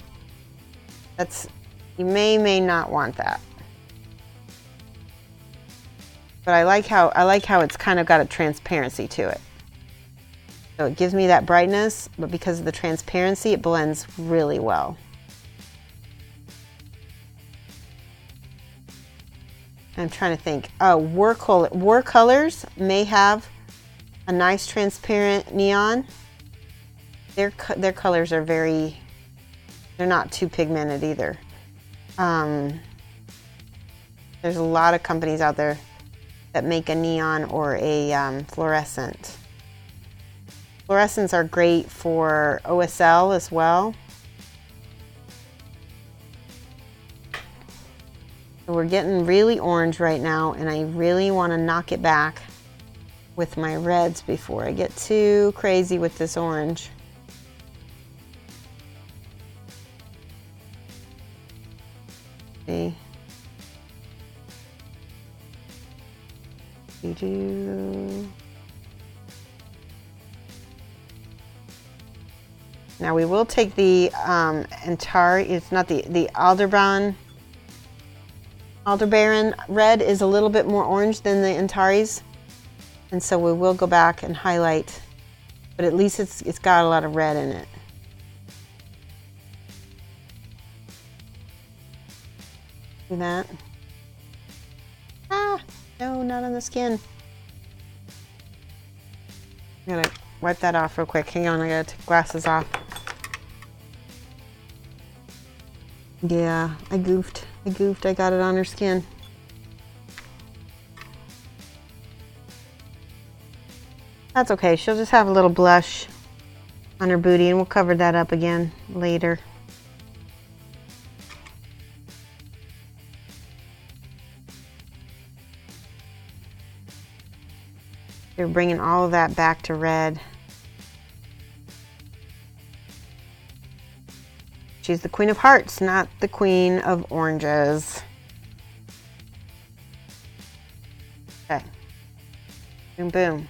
You may not want that. But I like how it's kind of got a transparency to it. So it gives me that brightness, but because of the transparency, it blends really well. I'm trying to think. War Colors may have a nice transparent neon. their colors are they're not too pigmented either. There's a lot of companies out there that make a neon or a fluorescent. Fluorescents are great for OSL as well. So we're getting really orange right now, and I really want to knock it back with my reds before I get too crazy with this orange. See? Now we will take the it's not the Aldebaran red is a little bit more orange than the Antares, and so we will go back and highlight, but at least it's got a lot of red in it. Do that. Ah, no, not on the skin. I gotta wipe that off real quick. Hang on, I gotta take glasses off. Yeah, I goofed. I got it on her skin. That's okay. She'll just have a little blush on her booty, and we'll cover that up again later. You're bringing all of that back to red. She's the Queen of Hearts, not the Queen of Oranges. Okay. Boom, boom.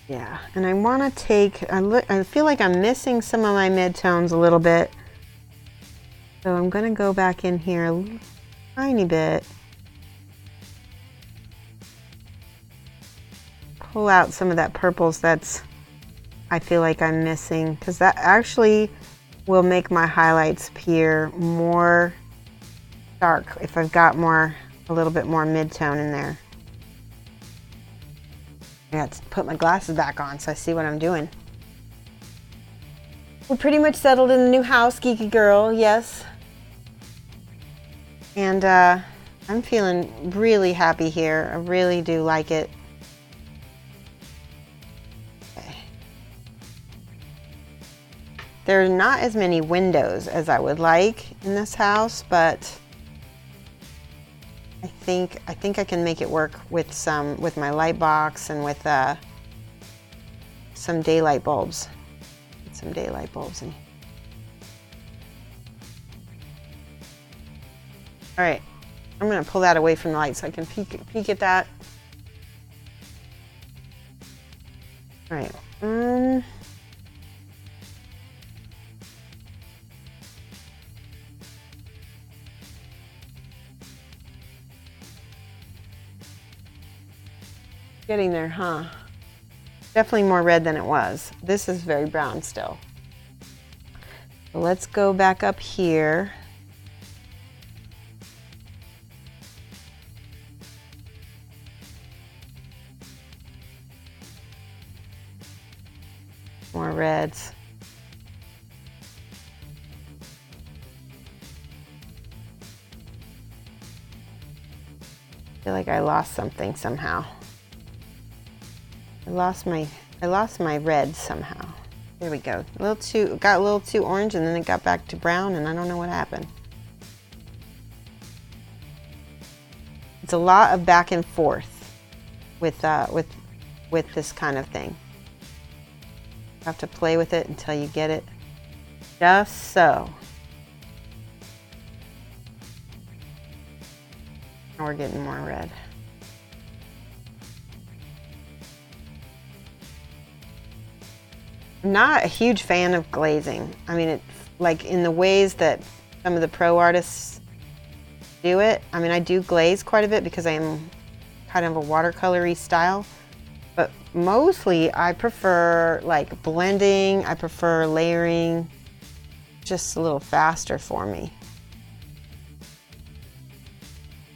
Yeah, and I want to take, I feel like I'm missing some of my mid-tones a little bit. So I'm going to go back in here a tiny bit. Pull out some of that purples I feel like I'm missing, because that actually will make my highlights appear more dark if I've got a little bit more mid-tone in there. I got to put my glasses back on so I see what I'm doing. We're pretty much settled in the new house, Geeky Girl, yes. And I'm feeling really happy here. I really do like it. There are not as many windows as I would like in this house, but I think I can make it work with my light box and with some daylight bulbs. Get some daylight bulbs in. All right, I'm gonna pull that away from the light so I can peek at that. All right. Getting there, huh? Definitely more red than it was. This is very brown still. So let's go back up here. More reds. I feel like I lost something somehow. I lost my red somehow. There we go. Got a little too orange, and then it got back to brown, and I don't know what happened. It's a lot of back and forth with this kind of thing. You have to play with it until you get it just so. Now we're getting more red. I'm not a huge fan of glazing. I mean, it's like in the ways that some of the pro artists do it. I mean, I do glaze quite a bit because I am kind of a watercolory style, but mostly I prefer like blending. I prefer layering, just a little faster for me.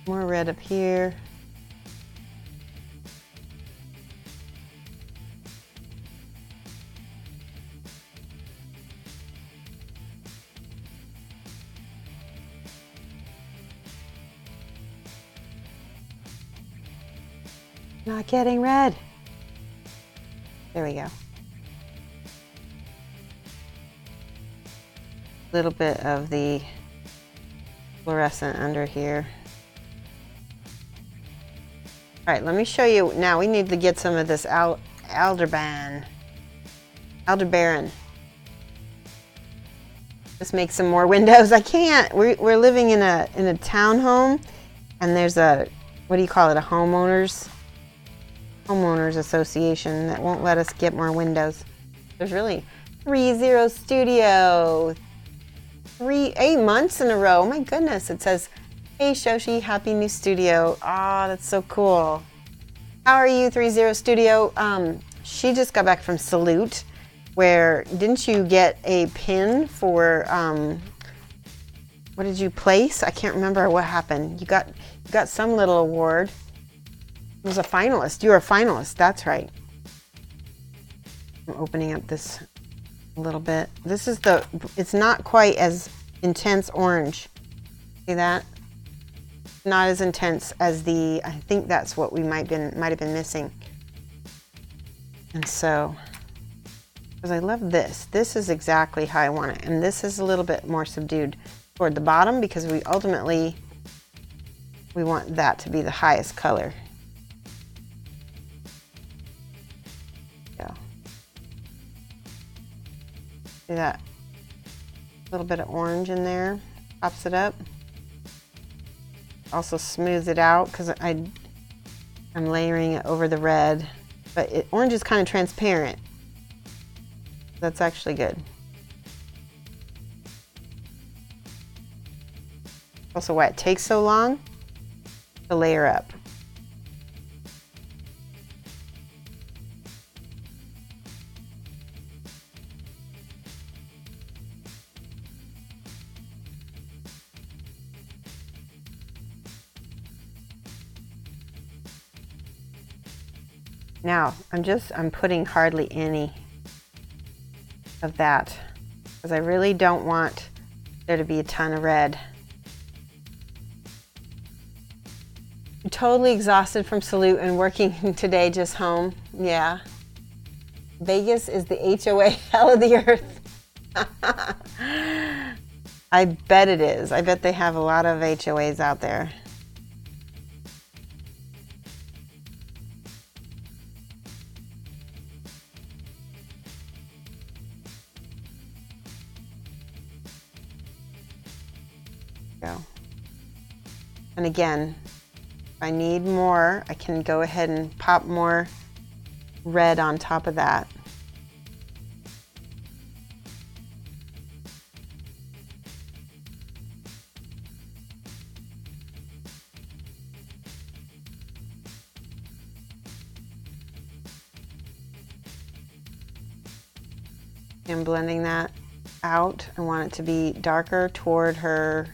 More red up here. Not getting red. There we go. A little bit of the fluorescent under here. All right, let me show you. Now we need to get some of this aldebaran. Just make some more windows. I can't. We're living in a townhome, and there's a, what do you call it? A homeowners association that won't let us get more windows. There's really 3-0 studio. 8 months in a row. Oh my goodness. It says, "Hey Shoshie, happy new studio." Ah, that's so cool. How are you, 3-0 studio? She just got back from Salute, where, didn't you get a pin for, what did you place? I can't remember what happened. You got some little award. It was a finalist. You were a finalist. That's right. I'm opening up this a little bit. This is it's not quite as intense orange. See that? Not as intense as I think that's what we might have been missing. And so, because I love this. This is exactly how I want it. And this is a little bit more subdued toward the bottom, because we want that to be the highest color. See that little bit of orange in there? Pops it up. Also smooths it out, because I'm layering it over the red. But orange is kind of transparent. That's actually good. Also why it takes so long to layer up. Now, I'm putting hardly any of that, because I really don't want there to be a ton of red. I'm totally exhausted from Salute and working today just home. Yeah. Vegas is the HOA hell of the earth. I bet it is. I bet they have a lot of HOAs out there. And again, if I need more, I can go ahead and pop more red on top of that. I'm blending that out. I want it to be darker toward her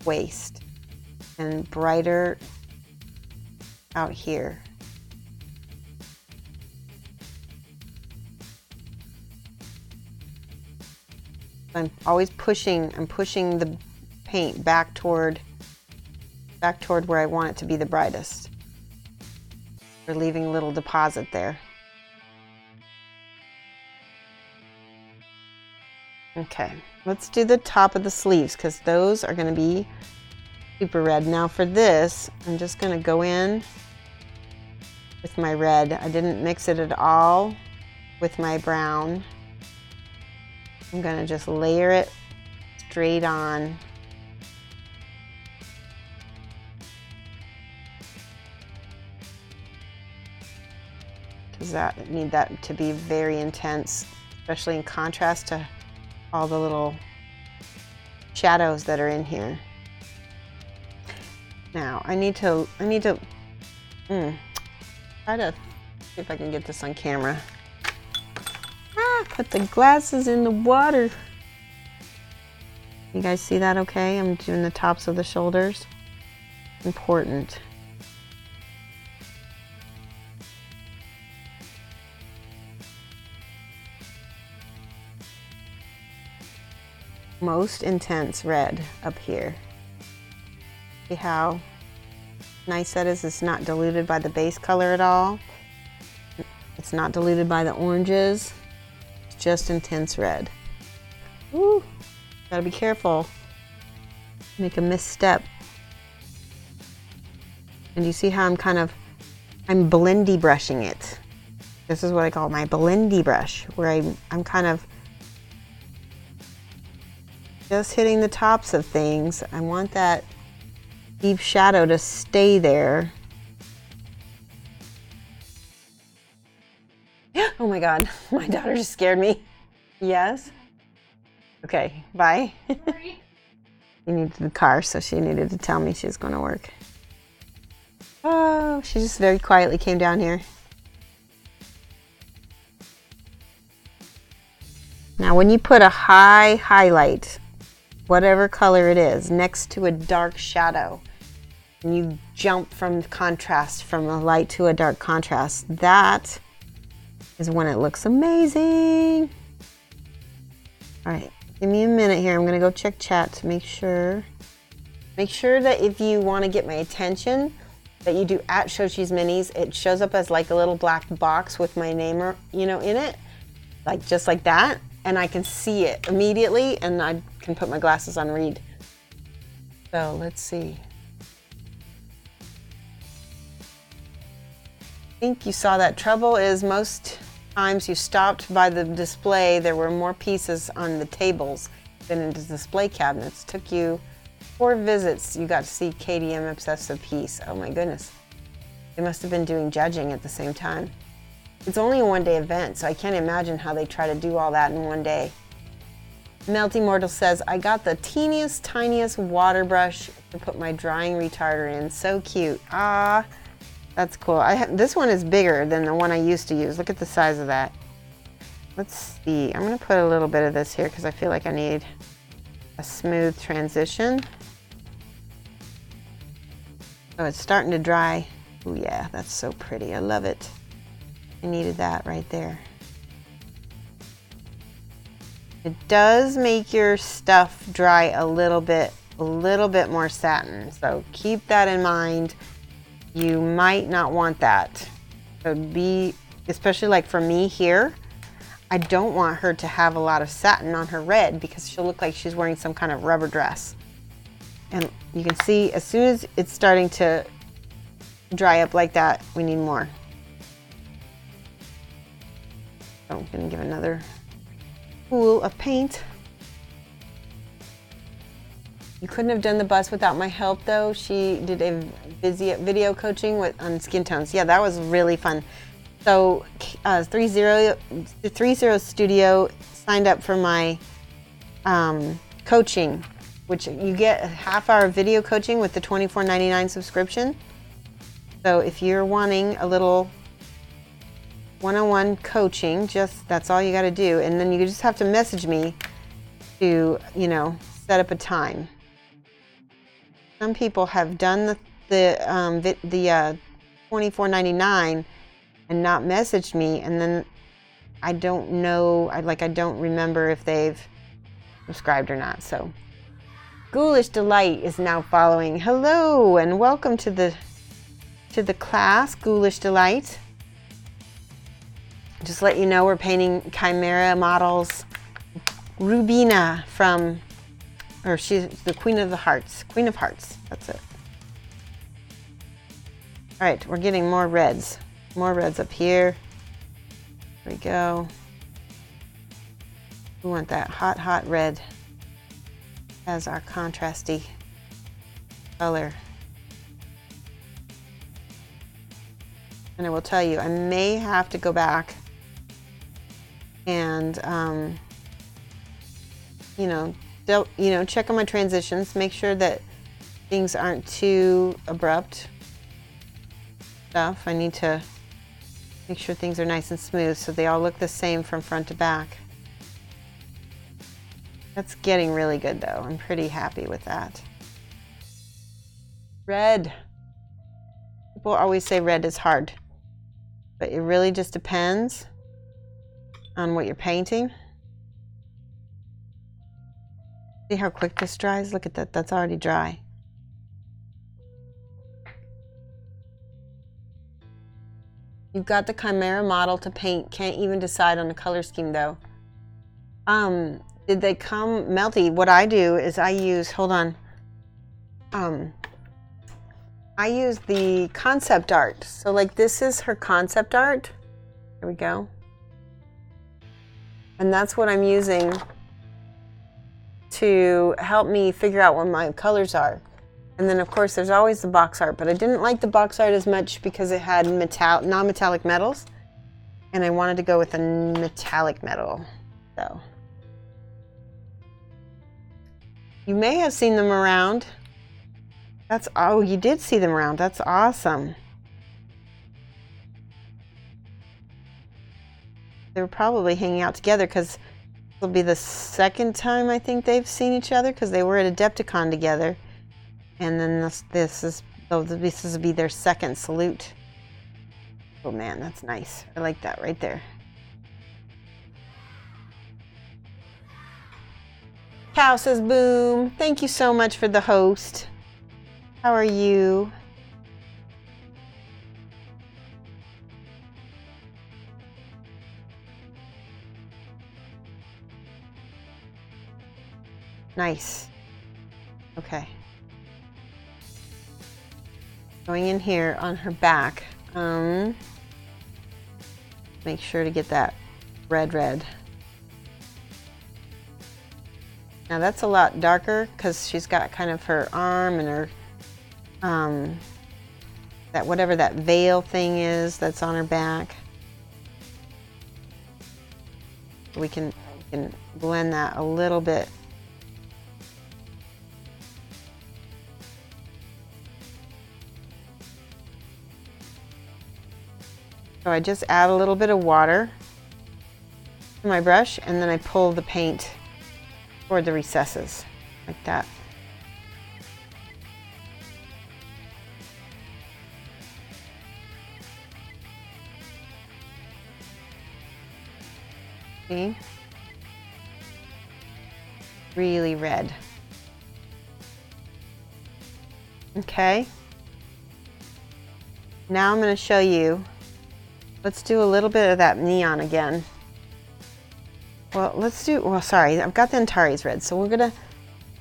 waist and brighter out here. I'm always pushing the paint back toward where I want it to be the brightest. We're leaving a little deposit there. Okay, let's do the top of the sleeves, because those are going to be super red. Now for this, I'm just going to go in with my red. I didn't mix it at all with my brown. I'm going to just layer it straight on. Because I need that to be very intense, especially in contrast to all the little shadows that are in here. Now I need to try to see if I can get this on camera. Put the glasses in the water. You guys see that okay? I'm doing the tops of the shoulders. Important. Most intense red up here. See how nice that is, it's not diluted by the base color at all. It's not diluted by the oranges. It's just intense red. Woo! Gotta be careful. Make a misstep. And you see how I'm blendy brushing it. This is what I call my blendy brush, where I'm kind of just hitting the tops of things. I want that deep shadow to stay there. Oh my God, my daughter just scared me. Yes? Okay, bye. Sorry. You needed the car, so she needed to tell me she was going to work. Oh, she just very quietly came down here. Now, when you put a high highlight, whatever color it is, next to a dark shadow, and you jump from contrast, from a light to a dark contrast, that is when it looks amazing. All right, give me a minute here. I'm gonna go check chat to make sure. Make sure that if you want to get my attention, that you do at Shoshie's Minis. It shows up as like a little black box with my name, in it, like just like that, and I can see it immediately, and I can put my glasses on, read. So let's see. I think you saw that. Trouble is most times you stopped by the display, there were more pieces on the tables than in the display cabinets. Took you 4 visits, you got to see KDM Obsessive Piece. Oh my goodness. They must have been doing judging at the same time. It's only a one-day event, so I can't imagine how they try to do all that in one day. Melty Mortal says, I got the teeniest, tiniest water brush to put my drying retarder in. So cute. Ah. That's cool. This one is bigger than the one I used to use. Look at the size of that. Let's see. I'm going to put a little bit of this here because I feel like I need a smooth transition. Oh, it's starting to dry. Oh yeah, that's so pretty. I love it. I needed that right there. It does make your stuff dry a little bit more satin. So keep that in mind. You might not want that. So especially like for me here, I don't want her to have a lot of satin on her red because she'll look like she's wearing some kind of rubber dress. And you can see as soon as it's starting to dry up like that, we need more. So I'm gonna give another pool of paint. You couldn't have done the bus without my help, though. She did a video coaching on skin tones. Yeah, that was really fun. So 30 Studio signed up for my coaching, which you get a half-hour video coaching with the $24.99 subscription. So if you're wanting a little one-on-one coaching, that's all you got to do, and then you just have to message me to set up a time. Some people have done the $24.99 and not messaged me, and then I don't know. I don't remember if they've subscribed or not. So, Ghoulish Delight is now following. Hello and welcome to the class, Ghoulish Delight. Just let you know we're painting Kimera Models Rubina she's the Queen of Hearts, that's it. All right, we're getting more reds up here. There we go. We want that hot red as our contrasty color. And I will tell you, I may have to go back and check on my transitions, make sure that things aren't too abrupt stuff. I need to make sure things are nice and smooth so they all look the same from front to back. That's getting really good though. I'm pretty happy with that. Red. People always say red is hard, but it really just depends on what you're painting. See how quick this dries? Look at that, that's already dry. You've got the Kimera model to paint. Can't even decide on the color scheme though. Did they come melty? What I do is I use, hold on. I use the concept art. So like this is her concept art. There we go. And that's what I'm using to help me figure out what my colors are. And then of course there's always the box art, but I didn't like the box art as much because it had non-metallic metals. And I wanted to go with a metallic metal. So you may have seen them around. Oh, you did see them around. That's awesome. They were probably hanging out together because it'll be the second time I think they've seen each other because they were at Adepticon together. And then this will be their second salute. Oh man, that's nice. I like that right there. Cow says boom. Thank you so much for the host. How are you? Nice. Okay. Going in here on her back. Make sure to get that red. Now that's a lot darker because she's got kind of her arm and her that whatever that veil thing is that's on her back. We can blend that a little bit. So I just add a little bit of water to my brush and then I pull the paint toward the recesses like that. See? Really red. Okay. Now I'm going to show you. Let's do a little bit of that neon again. Well, sorry, I've got the Antares red. So we're going to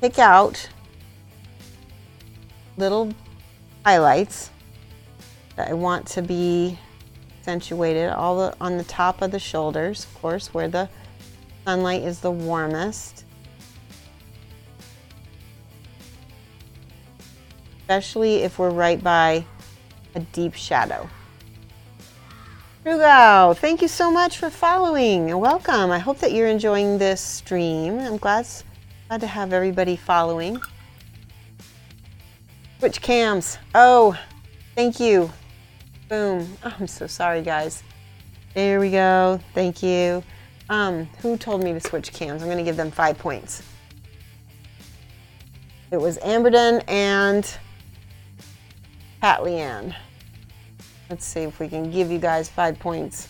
pick out little highlights that I want to be accentuated on the top of the shoulders, of course, where the sunlight is the warmest. Especially if we're right by a deep shadow. Rugal, thank you so much for following and welcome. I hope that you're enjoying this stream. I'm glad to have everybody following. Switch cams. Oh, thank you. Boom. Oh, I'm so sorry, guys. There we go. Thank you. Who told me to switch cams? I'm going to give them 5 points. It was Amberden and Pat Leanne. Let's see if we can give you guys 5 points.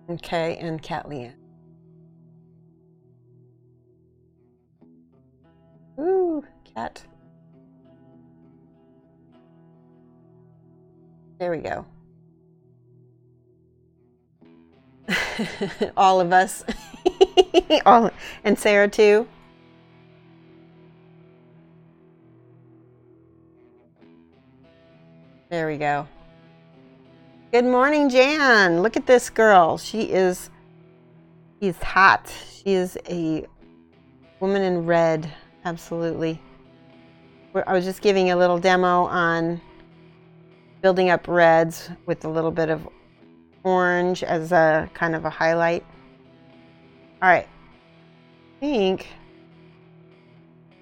Okay, and Cat Leanne. Ooh, cat. There we go. All of us. And Sarah too. There we go. Good morning, Jan. Look at this girl. She's hot. She is a woman in red. Absolutely. I was just giving a little demo on building up reds with a little bit of orange as a kind of a highlight. All right, I think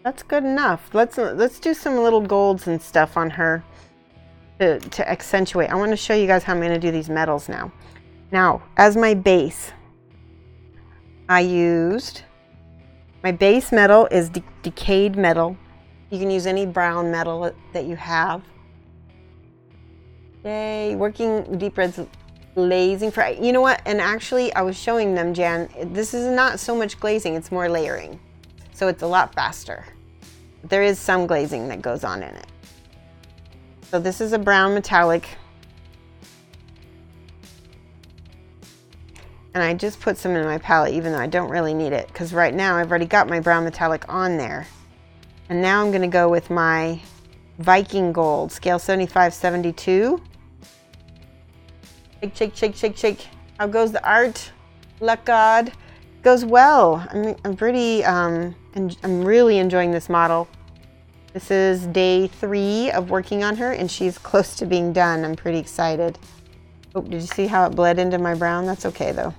that's good enough. Let's do some little golds and stuff on her to accentuate. I want to show you guys how I'm going to do these metals now. Now, as my base, I used my base metal is decayed metal. You can use any brown metal that you have. Yay, working deep reds glazing for, you know what? And actually I was showing them, Jan, this is not so much glazing, it's more layering. So it's a lot faster. There is some glazing that goes on in it. So this is a brown metallic. And I just put some in my palette even though I don't really need it, because right now I've already got my brown metallic on there. And now I'm gonna go with my Viking Gold, scale 75-72. Shake, shake, shake, shake, shake. How goes the art? Luck God. Goes well. I'm pretty, and I'm really enjoying this model. This is day 3 of working on her and she's close to being done. I'm pretty excited. Oh, did you see how it bled into my brown? That's okay though.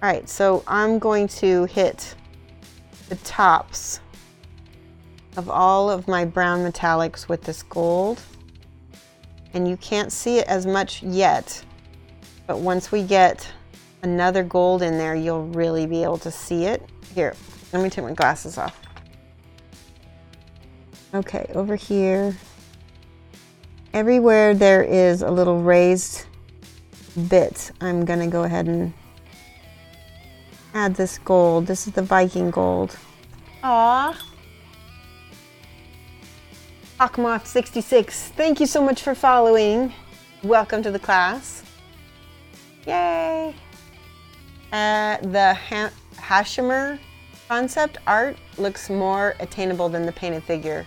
All right, so I'm going to hit the tops of all of my brown metallics with this gold. And you can't see it as much yet, but once we get another gold in there, you'll really be able to see it. Here, let me take my glasses off. Okay, over here, everywhere there is a little raised bit, I'm gonna go ahead and add this gold. This is the Viking Gold. Aww. Hawkmoth66, thank you so much for following. Welcome to the class. Yay! The Hashimer concept art looks more attainable than the painted figure.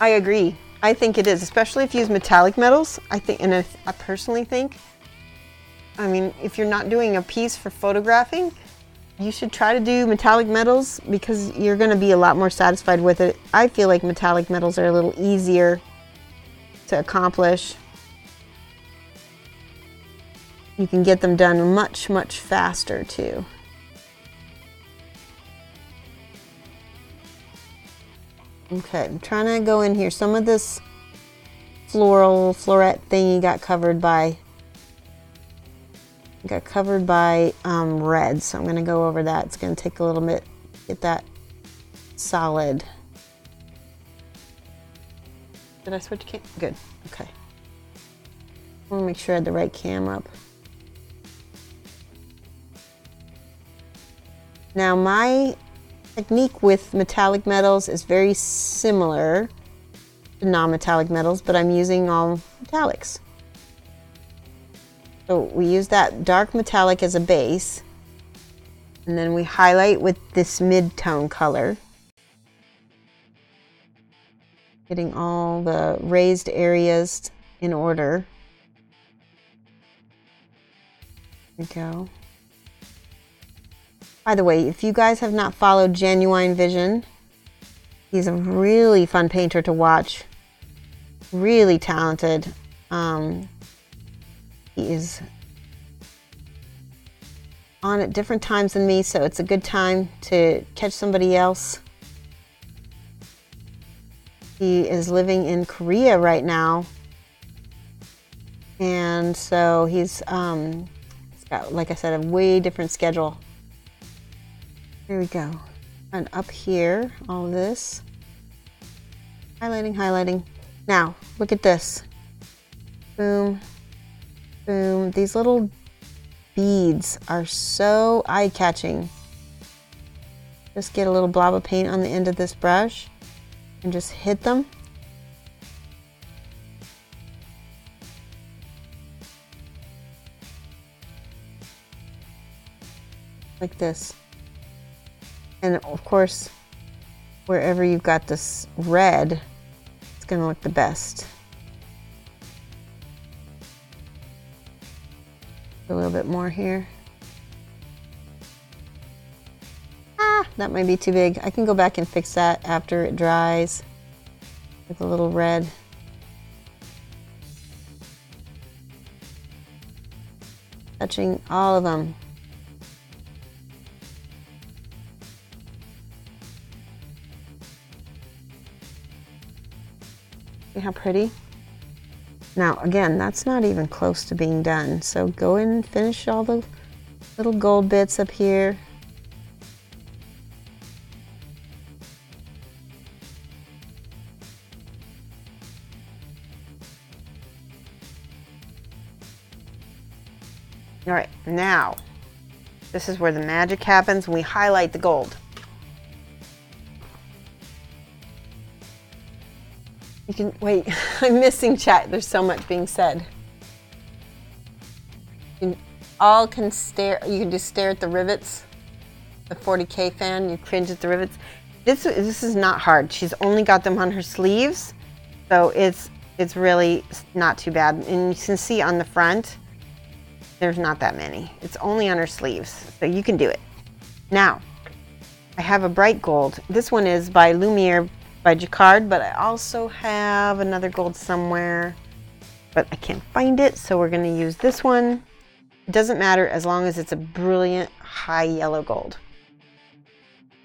I agree. I think it is, especially if you use metallic metals. I think, and I personally think, I mean, if you're not doing a piece for photographing, you should try to do metallic metals because you're going to be a lot more satisfied with it. I feel like metallic metals are a little easier to accomplish. You can get them done much, much faster too. Okay, I'm trying to go in here. Some of this floret thingy got covered by red, so I'm going to go over that. It's going to take a little bit to get that solid. Did I switch cam? Good. Okay. I want to make sure I had the right cam up. Now my technique with metallic metals is very similar to non-metallic metals, but I'm using all metallics. So we use that dark metallic as a base, and then we highlight with this mid-tone color, getting all the raised areas in order. There we go. By the way, if you guys have not followed Genuine Vision, he's a really fun painter to watch. Really talented. He is on at different times than me, so it's a good time to catch somebody else. He is living in Korea right now, and so he's got, like I said, a way different schedule. Here we go. And up here, all this. Highlighting, highlighting. Now, look at this. Boom. Boom. These little beads are so eye-catching. Just get a little blob of paint on the end of this brush and just hit them. Like this. And of course, wherever you've got this red, it's going to look the best. A little bit more here. Ah, that might be too big. I can go back and fix that after it dries with a little red. Touching all of them. See how pretty? Now, again, that's not even close to being done. So go in and finish all the little gold bits up here. All right, now, this is where the magic happens when we highlight the gold. You can, wait, I'm missing chat. There's so much being said. You can just stare at the rivets. The 40K fan, you cringe at the rivets. This is not hard. She's only got them on her sleeves, so it's really not too bad. And you can see on the front, there's not that many. It's only on her sleeves, so you can do it. Now, I have a bright gold. This one is by Lumiere by Jacquard, but I also have another gold somewhere, but I can't find it, so we're going to use this one. It doesn't matter as long as it's a brilliant high yellow gold.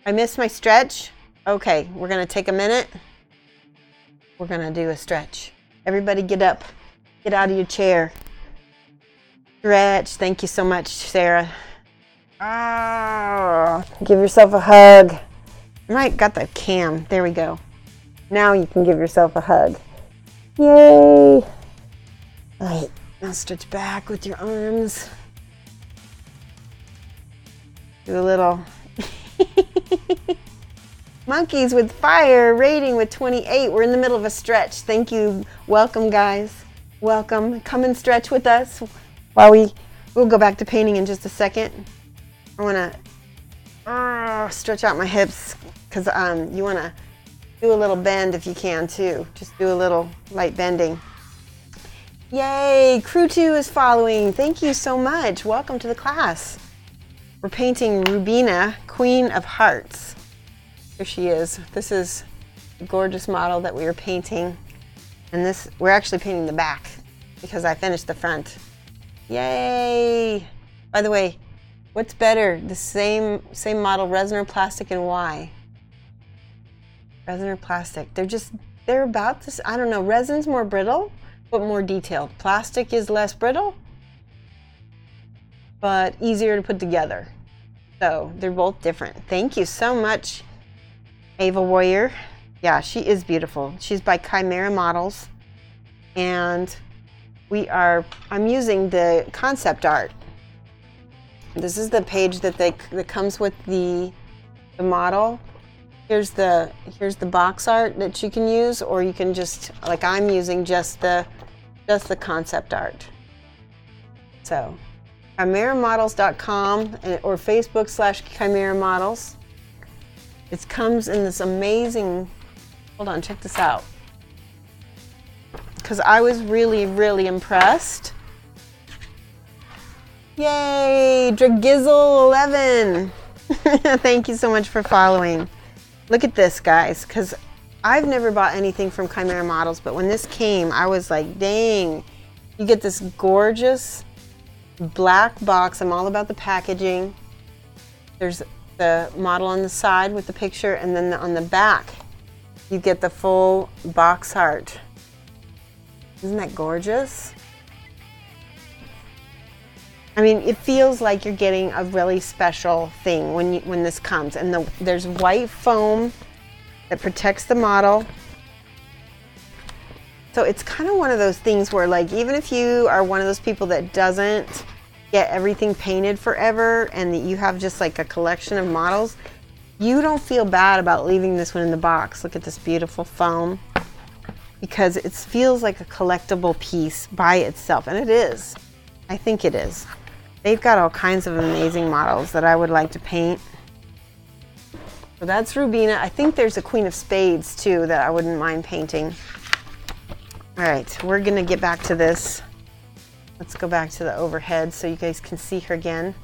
I missed my stretch. Okay, we're going to take a minute. We're going to do a stretch. Everybody get up. Get out of your chair. Stretch. Thank you so much, Sarah. Ah, give yourself a hug. Right, got the cam. There we go. Now you can give yourself a hug. Yay. All right, now stretch back with your arms. Do a little monkeys with fire, rating with 28. We're in the middle of a stretch. Thank you. Welcome, guys. Welcome. Come and stretch with us while we'll go back to painting in just a second. I want to stretch out my hips because you want to do a little bend if you can too. Just do a little light bending. Yay! Crew 2 is following. Thank you so much. Welcome to the class. We're painting Rubina, Queen of Hearts. Here she is. This is a gorgeous model that we were painting. And we're actually painting the back because I finished the front. Yay! By the way, what's better, the same model, resin or plastic, and why? Resin or plastic? They're about this. I don't know. Resin's more brittle, but more detailed. Plastic is less brittle, but easier to put together. So they're both different. Thank you so much, Ava Warrior. Yeah, she is beautiful. She's by Kimera Models, and I'm using the concept art. This is the page that comes with the model. Here's the box art that you can use, or you can just, like I'm using, just the concept art. So chimeramodels.com or Facebook/Kimera Models. It comes in this amazing, hold on, check this out. Because I was really, really impressed. Yay, Dragizzle11. Thank you so much for following. Look at this, guys, because I've never bought anything from Kimera Models, but when this came, I was like, dang. You get this gorgeous black box. I'm all about the packaging. There's the model on the side with the picture, and then on the back, you get the full box art. Isn't that gorgeous? I mean, it feels like you're getting a really special thing when this comes. And there's white foam that protects the model. So it's kind of one of those things where, like, even if you are one of those people that doesn't get everything painted forever and that you have just like a collection of models, you don't feel bad about leaving this one in the box. Look at this beautiful foam, because it feels like a collectible piece by itself, and it is. I think it is. They've got all kinds of amazing models that I would like to paint. So that's Rubina. I think there's a Queen of Spades too that I wouldn't mind painting. All right, we're gonna get back to this. Let's go back to the overhead so you guys can see her again.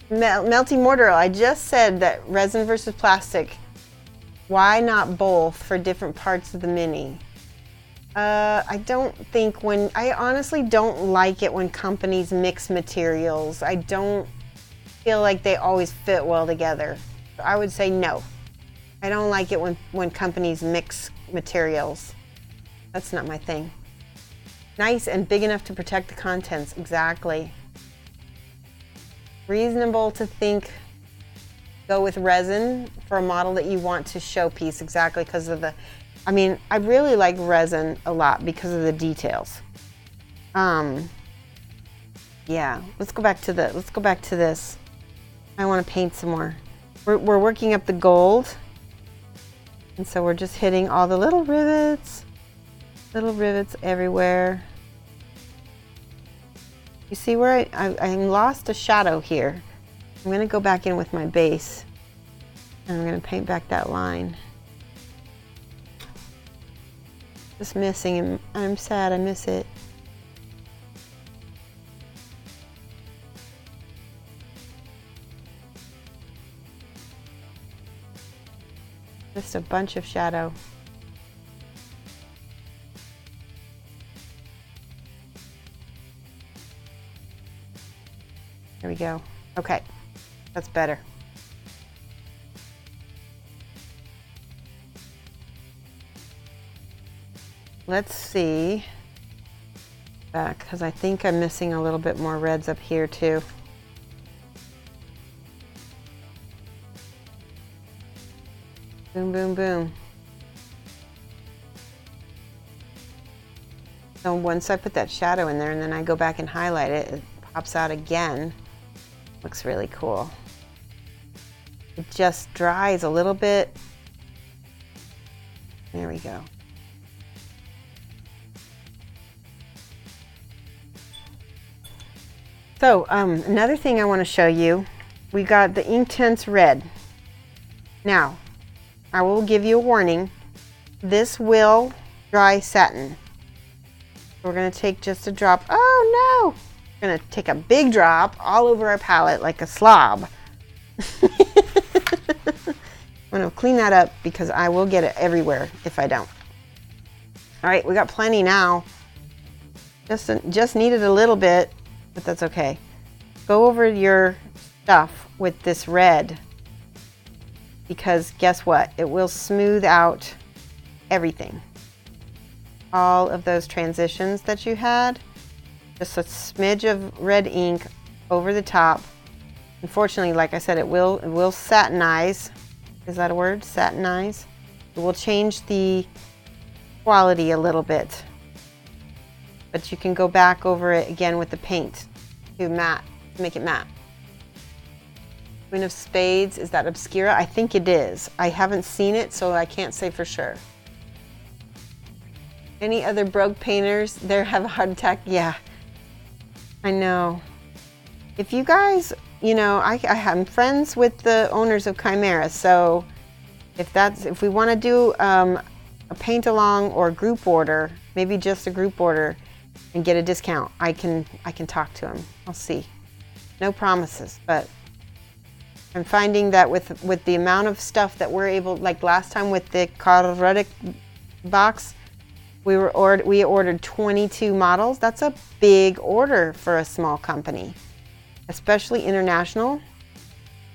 Melty Mortar, I just said that resin versus plastic. Why not both for different parts of the mini? I honestly don't like it when companies mix materials. I don't feel like they always fit well together. I would say no. I don't like it when companies mix materials. That's not my thing. Nice and big enough to protect the contents, exactly. Reasonable to think, go with resin for a model that you want to showpiece, exactly, because of I mean, I really like resin a lot because of the details. Yeah, let's go back to this. I want to paint some more. We're working up the gold. And so we're just hitting all the little rivets everywhere. You see where I lost a shadow here. I'm going to go back in with my base and I'm going to paint back that line. Just missing him. I'm sad I miss it. Just a bunch of shadow. There we go. Okay, that's better. Let's see back, because I think I'm missing a little bit more reds up here too. Boom, boom, boom. So once I put that shadow in there and then I go back and highlight it, it pops out again. Looks really cool. It just dries a little bit. There we go. So another thing I want to show you, we got the Inktense Red. Now, I will give you a warning. This will dry satin. We're going to take just a drop. Oh no! We're going to take a big drop all over our palette like a slob. I'm going to clean that up because I will get it everywhere if I don't. All right, we got plenty now. Just needed a little bit, but that's okay. Go over your stuff with this red because guess what? It will smooth out everything. All of those transitions that you had, just a smidge of red ink over the top. Unfortunately, like I said, it will satinize. Is that a word? Satinize. It will change the quality a little bit. But you can go back over it again with the paint to matte, to make it matte. Queen of Spades, is that Obscura? I think it is. I haven't seen it, so I can't say for sure. Any other brogue painters there have a heart attack? Yeah, I know. If you guys, you know, I'm friends with the owners of Kimera, so if we want to do a paint along or a group order, maybe just a group order, and get a discount, I can talk to them. I'll see. No promises, but I'm finding that with the amount of stuff that we're able, like last time with the Karretic box, we ordered 22 models. That's a big order for a small company, especially international.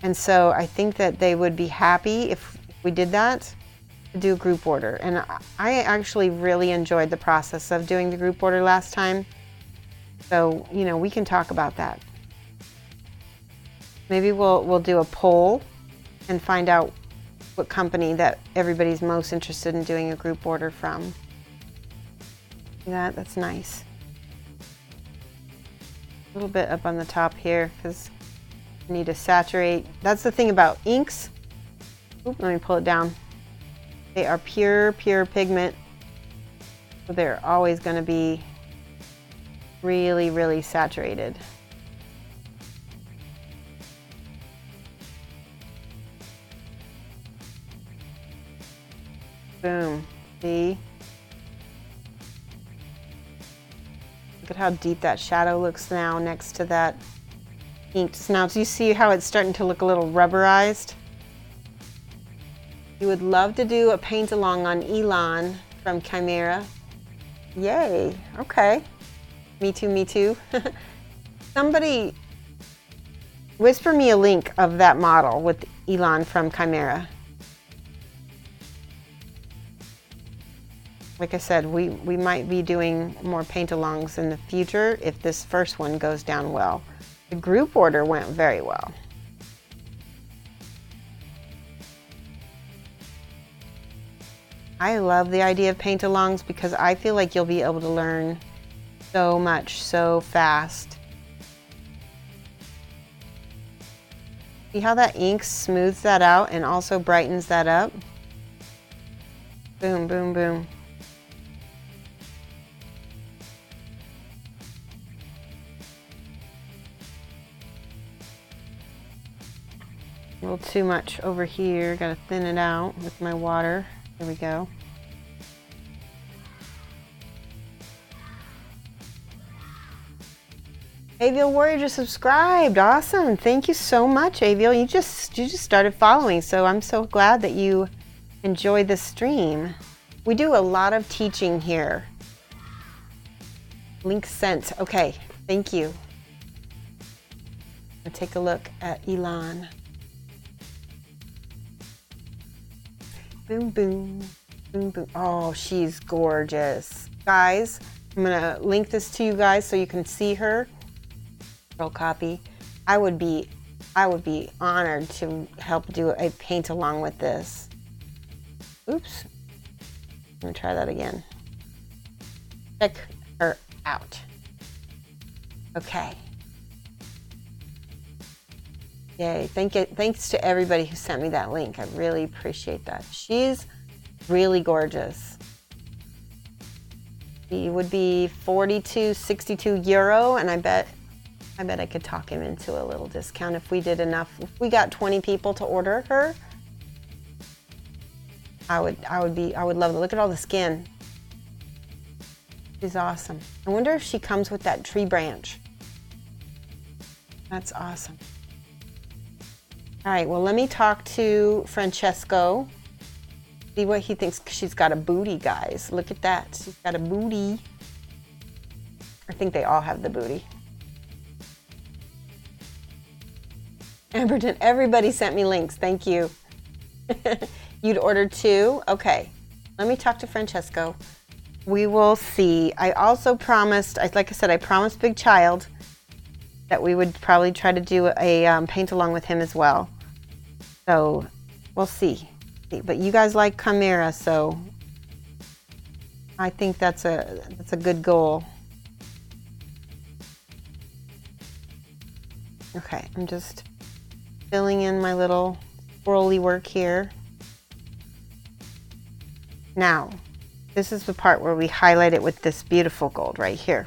And so I think that they would be happy if we did that, to do a group order. And I actually really enjoyed the process of doing the group order last time. So, you know, we can talk about that. Maybe we'll do a poll and find out what company that everybody's most interested in doing a group order from. That's nice. A little bit up on the top here because I need to saturate. That's the thing about inks. Oop, let me pull it down. They are pure pigment. So they're always going to be really, really saturated. Boom. See? Look at how deep that shadow looks now next to that ink. So now, do you see how it's starting to look a little rubberized? You would love to do a paint along on Elon from Kimera. Yay. Okay. Me too, me too. Somebody whisper me a link of that model with Elon from Kimera. Like I said, we might be doing more paint-alongs in the future if this first one goes down well. The group order went very well. I love the idea of paint-alongs because I feel like you'll be able to learn so much so fast. See how that ink smooths that out and also brightens that up? Boom, boom, boom. A little too much over here. Gotta thin it out with my water. There we go. Aviel Warrior just subscribed. Awesome. Thank you so much, Aviel. You just started following, so I'm so glad that you enjoy the stream. We do a lot of teaching here. Link sent. Okay, thank you. I'll take a look at Elon. Boom, boom, boom, boom. Oh, she's gorgeous. Guys, I'm gonna link this to you guys so you can see her. Girl copy. I would be honored to help do a paint along with this. Oops. I'm gonna try that again. Check her out. Okay. Yay. Thanks to everybody who sent me that link. I really appreciate that. She's really gorgeous. She would be 42.62 euro, and I bet I could talk him into a little discount if we did enough. If we got 20 people to order her, I would love it. Look at all the skin. She's awesome. I wonder if she comes with that tree branch. That's awesome. All right, well, let me talk to Francesco. See what he thinks. She's got a booty, guys. Look at that. She's got a booty. I think they all have the booty. Amberton, everybody sent me links. Thank you. You'd ordered 2? Okay. Let me talk to Francesco. We will see. I also promised, like I said, I promised Big Child that we would probably try to do a paint along with him as well. So we'll see. But you guys like Kimera, so I think that's a good goal. Okay, I'm just filling in my little swirly work here. Now, this is the part where we highlight it with this beautiful gold right here.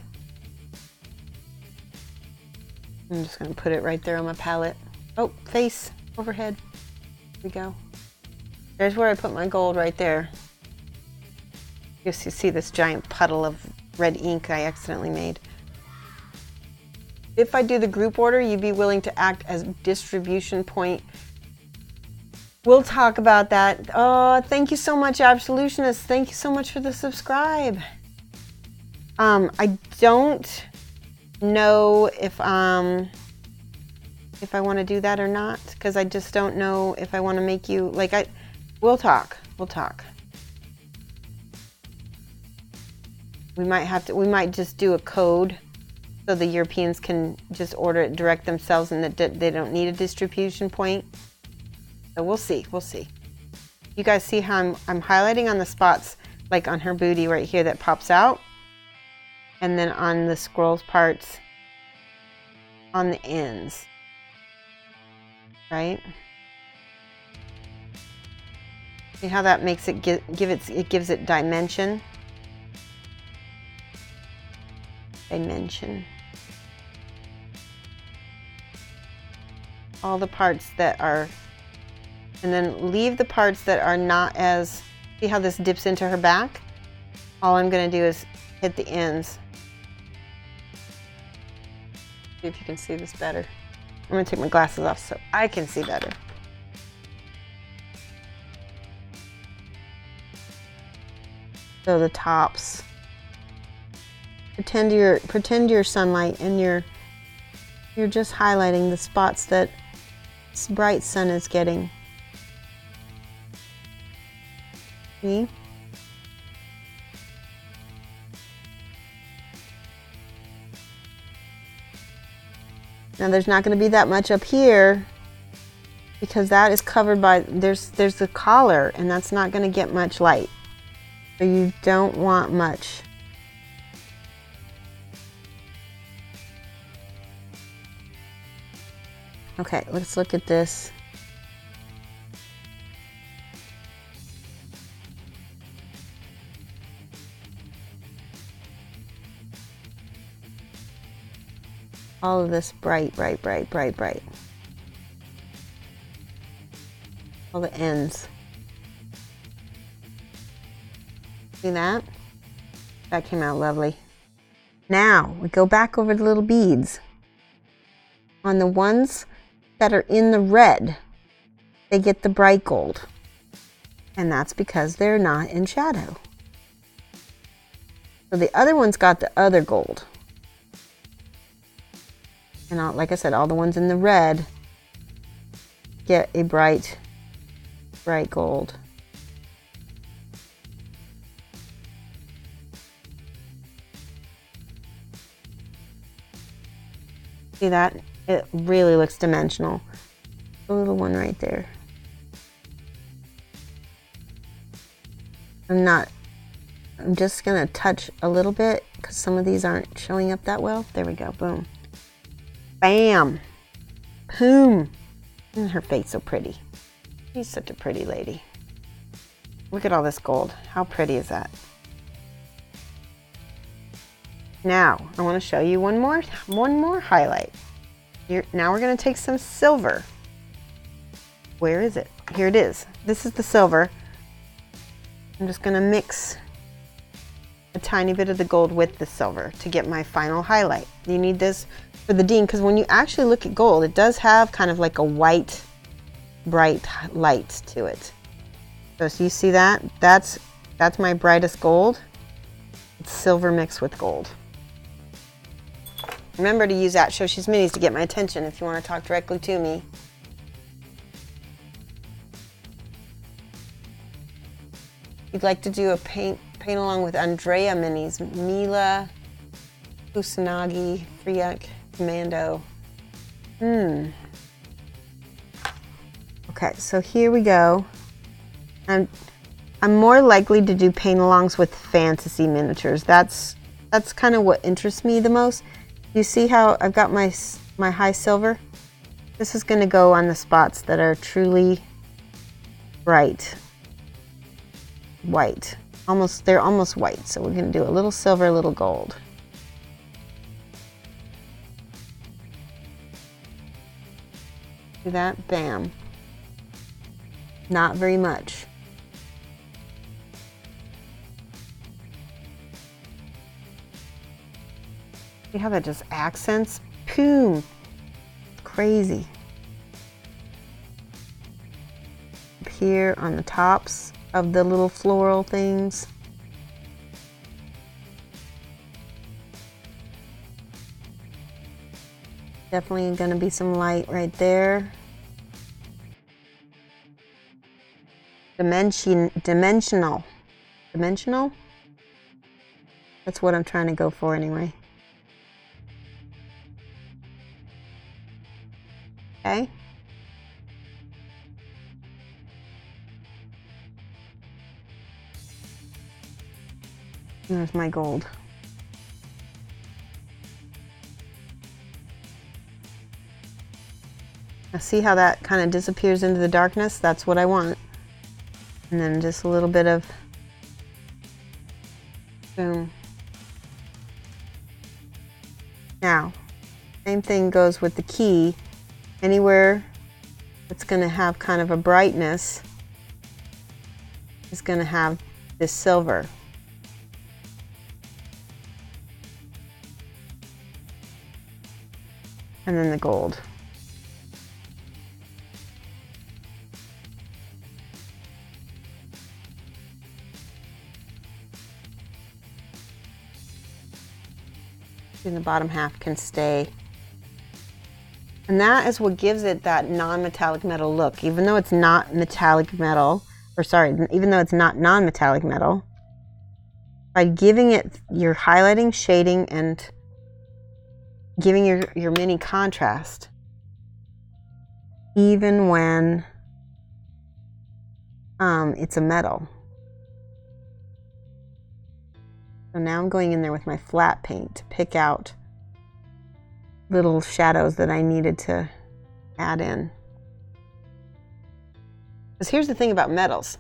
I'm just going to put it right there on my palette. Oh, face, overhead. Here we go. There's where I put my gold right there. You see this giant puddle of red ink I accidentally made. If I do the group order, you'd be willing to act as distribution point. We'll talk about that. Oh, thank you so much, Absolutionist. Thank you so much for the subscribe. I don't know if I want to do that or not, because I just don't know if I want to make you like we'll talk. We'll talk. We might just do a code so the Europeans can just order it direct themselves and that they don't need a distribution point. So we'll see. We'll see. You guys see how I'm highlighting on the spots, like on her booty right here that pops out, and then on the scrolls parts on the ends, right? See how that makes it it gives it dimension. Dimension. All the parts that are, and then leave the parts that are not as, see how this dips into her back? All I'm going to do is hit the ends. See if you can see this better. I'm going to take my glasses off so I can see better. So the tops. Pretend you're sunlight and you're just highlighting the spots that bright sun is getting. See? Now there's not going to be that much up here because that is covered by, there's the collar, and that's not going to get much light. So you don't want much. Okay, let's look at this. All of this bright, bright, bright, bright, bright. All the ends. See that? That came out lovely. Now, we go back over the little beads. On the ones that are in the red, they get the bright gold. And that's because they're not in shadow. So the other ones got the other gold. And like I said, all the ones in the red get a bright, bright gold. See that? It really looks dimensional. The little one right there. I'm just gonna touch a little bit because some of these aren't showing up that well. There we go, boom. Bam! Boom! And her face so pretty. She's such a pretty lady. Look at all this gold. How pretty is that? Now, I want to show you one more highlight. Now we're going to take some silver. Where is it? Here it is. This is the silver. I'm just going to mix a tiny bit of the gold with the silver to get my final highlight. You need this for the Dean because when you actually look at gold, it does have kind of like a white, bright light to it. So you see that? That's my brightest gold. It's silver mixed with gold. Remember to use that Shoshie's Minis to get my attention if you want to talk directly to me. If you'd like to do a paint along with Andrea Minis, Mila, Kusanagi, Friak, Commando. Okay, so here we go. I'm more likely to do paint-alongs with fantasy miniatures. That's kind of what interests me the most. You see how I've got my high silver? This is going to go on the spots that are truly bright white. They're almost white, so we're going to do a little silver, a little gold. See that? Bam. Not very much. See how that just accents? Boom! Crazy. Up here on the tops of the little floral things. Definitely going to be some light right there. Dimensional. That's what I'm trying to go for anyway. Okay. There's my gold. Now see how that kind of disappears into the darkness? That's what I want. And then just a little bit of boom. Now, same thing goes with the key. Anywhere that's going to have kind of a brightness is going to have this silver. And then the gold. And the bottom half can stay. And that is what gives it that non-metallic metal look. Even though it's not metallic metal, or sorry, even though it's not non-metallic metal, by giving it your highlighting, shading, and giving your mini contrast, even when it's a metal. So now I'm going in there with my flat paint to pick out little shadows that I needed to add in. Because here's the thing about metals.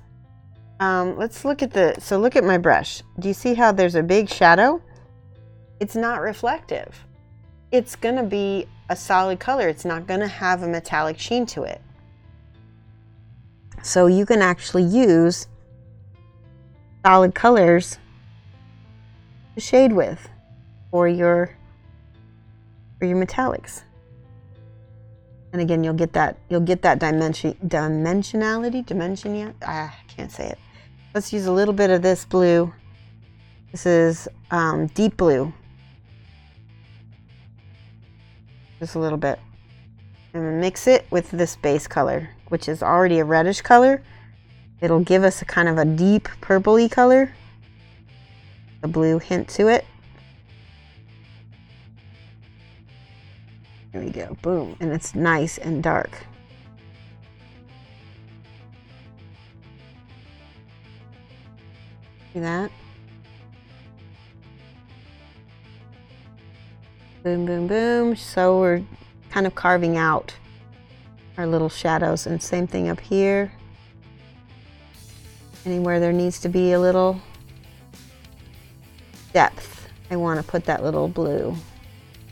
Let's look at so look at my brush. Do you see how there's a big shadow? It's not reflective. It's going to be a solid color. It's not going to have a metallic sheen to it. So you can actually use solid colors to shade with for your metallics. And again, you'll get that dimensionality. I can't say it. Let's use a little bit of this blue. This is deep blue. Just a little bit. And mix it with this base color, which is already a reddish color. It'll give us a kind of a deep purpley color. A blue hint to it. There we go, boom. And it's nice and dark. See that? Boom, boom, boom. So we're kind of carving out our little shadows. And same thing up here. Anywhere there needs to be a little depth, I want to put that little blue.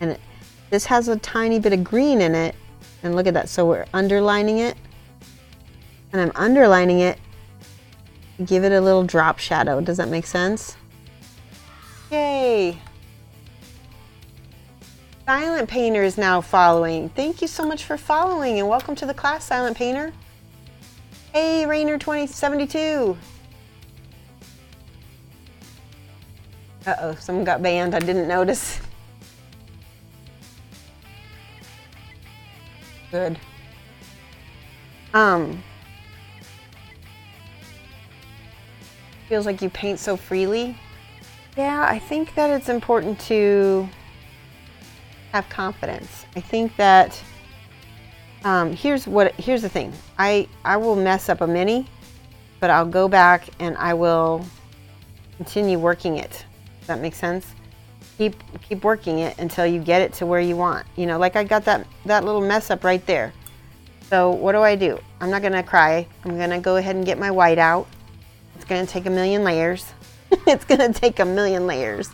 And this has a tiny bit of green in it. And look at that. So we're underlining it. And I'm underlining it to give it a little drop shadow. Does that make sense? Yay! Silent Painter is now following. Thank you so much for following and welcome to the class, Silent Painter. Hey, Rainer 2072. Uh-oh, someone got banned. I didn't notice. Good. Feels like you paint so freely. Yeah, I think that it's important to have confidence. I think that here's the thing. I will mess up a mini, but I'll go back and I will continue working it. Does that make sense? Keep working it until you get it to where you want. You know, like I got that little mess up right there. So what do? I'm not gonna cry. I'm gonna go ahead and get my white out. It's gonna take a million layers. It's gonna take a million layers.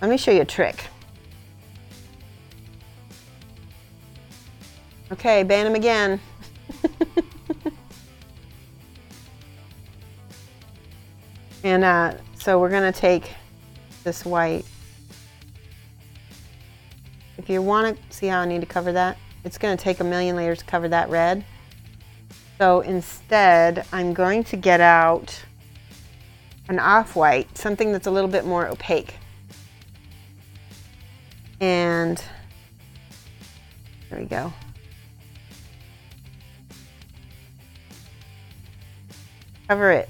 Let me show you a trick. Okay, ban him again. And so we're gonna take this white. If you want to see how I need to cover that, it's going to take a million layers to cover that red. So instead, I'm going to get out an off-white, something that's a little bit more opaque. And there we go. Cover it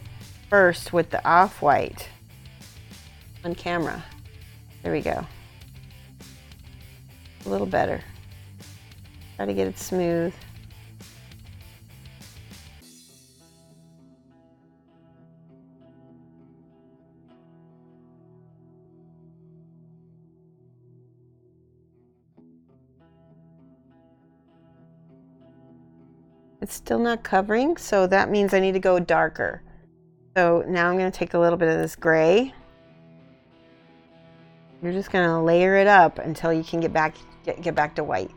first with the off-white on camera. There we go. A little better. Try to get it smooth. It's still not covering, so that means I need to go darker. So now I'm going to take a little bit of this gray. You're just going to layer it up until you can get back to white.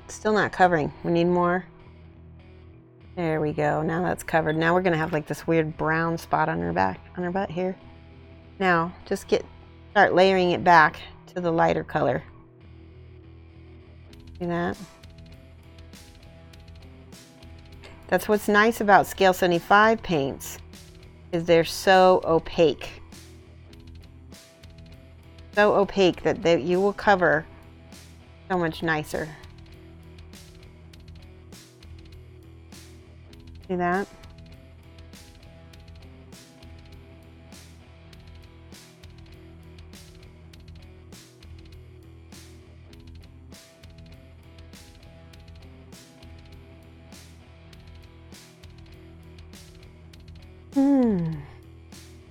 Still not covering. We need more. There we go. Now that's covered. Now we're gonna have like this weird brown spot on her butt here. Now just start layering it back to the lighter color. See that? That's what's nice about Scale 75 paints, is they're so opaque. so opaque that you will cover so much nicer. See that?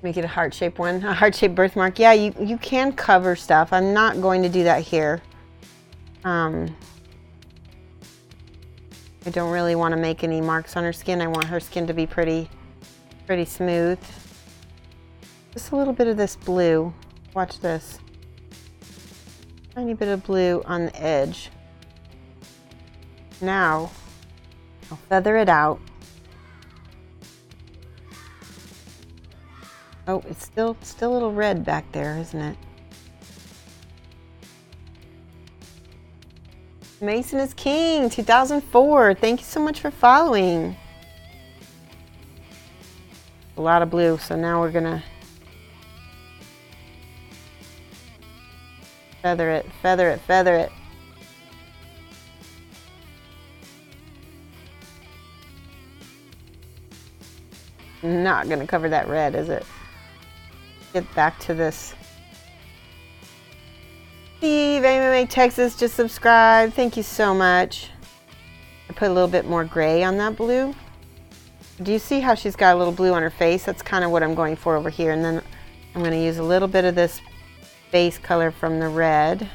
Make it a heart-shaped one, a heart-shaped birthmark. Yeah, you can cover stuff. I'm not going to do that here. I don't really want to make any marks on her skin. I want her skin to be pretty smooth. Just a little bit of this blue. Watch this. Tiny bit of blue on the edge. Now, I'll feather it out. Oh, it's still a little red back there, isn't it? Mason is King, 2004. Thank you so much for following. A lot of blue, so now we're gonna feather it, feather it, feather it. Not gonna cover that red, is it? Get back to this. Steve, MMA Texas, just subscribed. Thank you so much. I put a little bit more gray on that blue. Do you see how she's got a little blue on her face? That's kind of what I'm going for over here. And then I'm going to use a little bit of this base color from the red.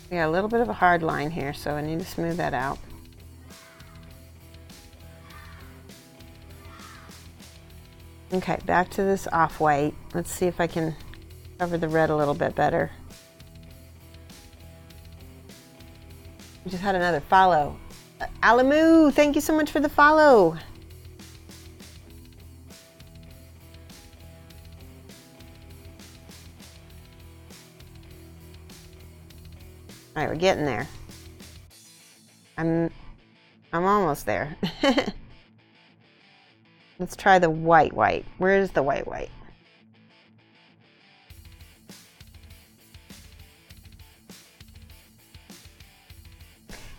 We got a little bit of a hard line here, so I need to smooth that out. Okay, back to this off-white. Let's see if I can cover the red a little bit better. We just had another follow. Alamu, thank you so much for the follow. All right, we're getting there. I'm almost there. Let's try the white. Where's the white?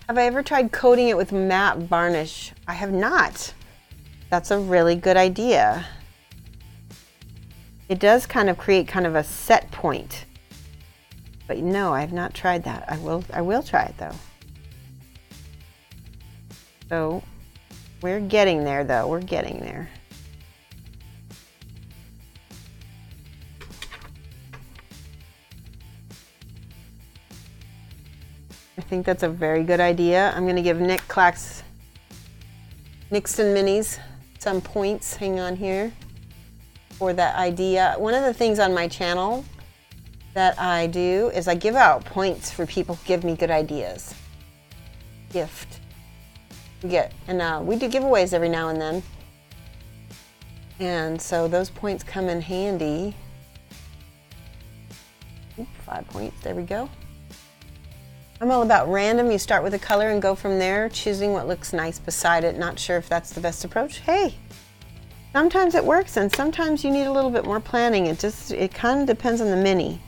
Have I ever tried coating it with matte varnish? I have not. That's a really good idea. It does kind of create kind of a set point. But no, I have not tried that. I will try it though. So we're getting there though. We're getting there. I think that's a very good idea. I'm going to give Nick Clax, Nixon Minis, some points. Hang on here for that idea. One of the things on my channel that I do is I give out points for people who give me good ideas. Gift. We get, and we do giveaways every now and then. And so those points come in handy. Ooh, 5 points, there we go. I'm all about random. You start with a color and go from there, choosing what looks nice beside it. Not sure if that's the best approach. Hey, sometimes it works and sometimes you need a little bit more planning. It kind of depends on the mini.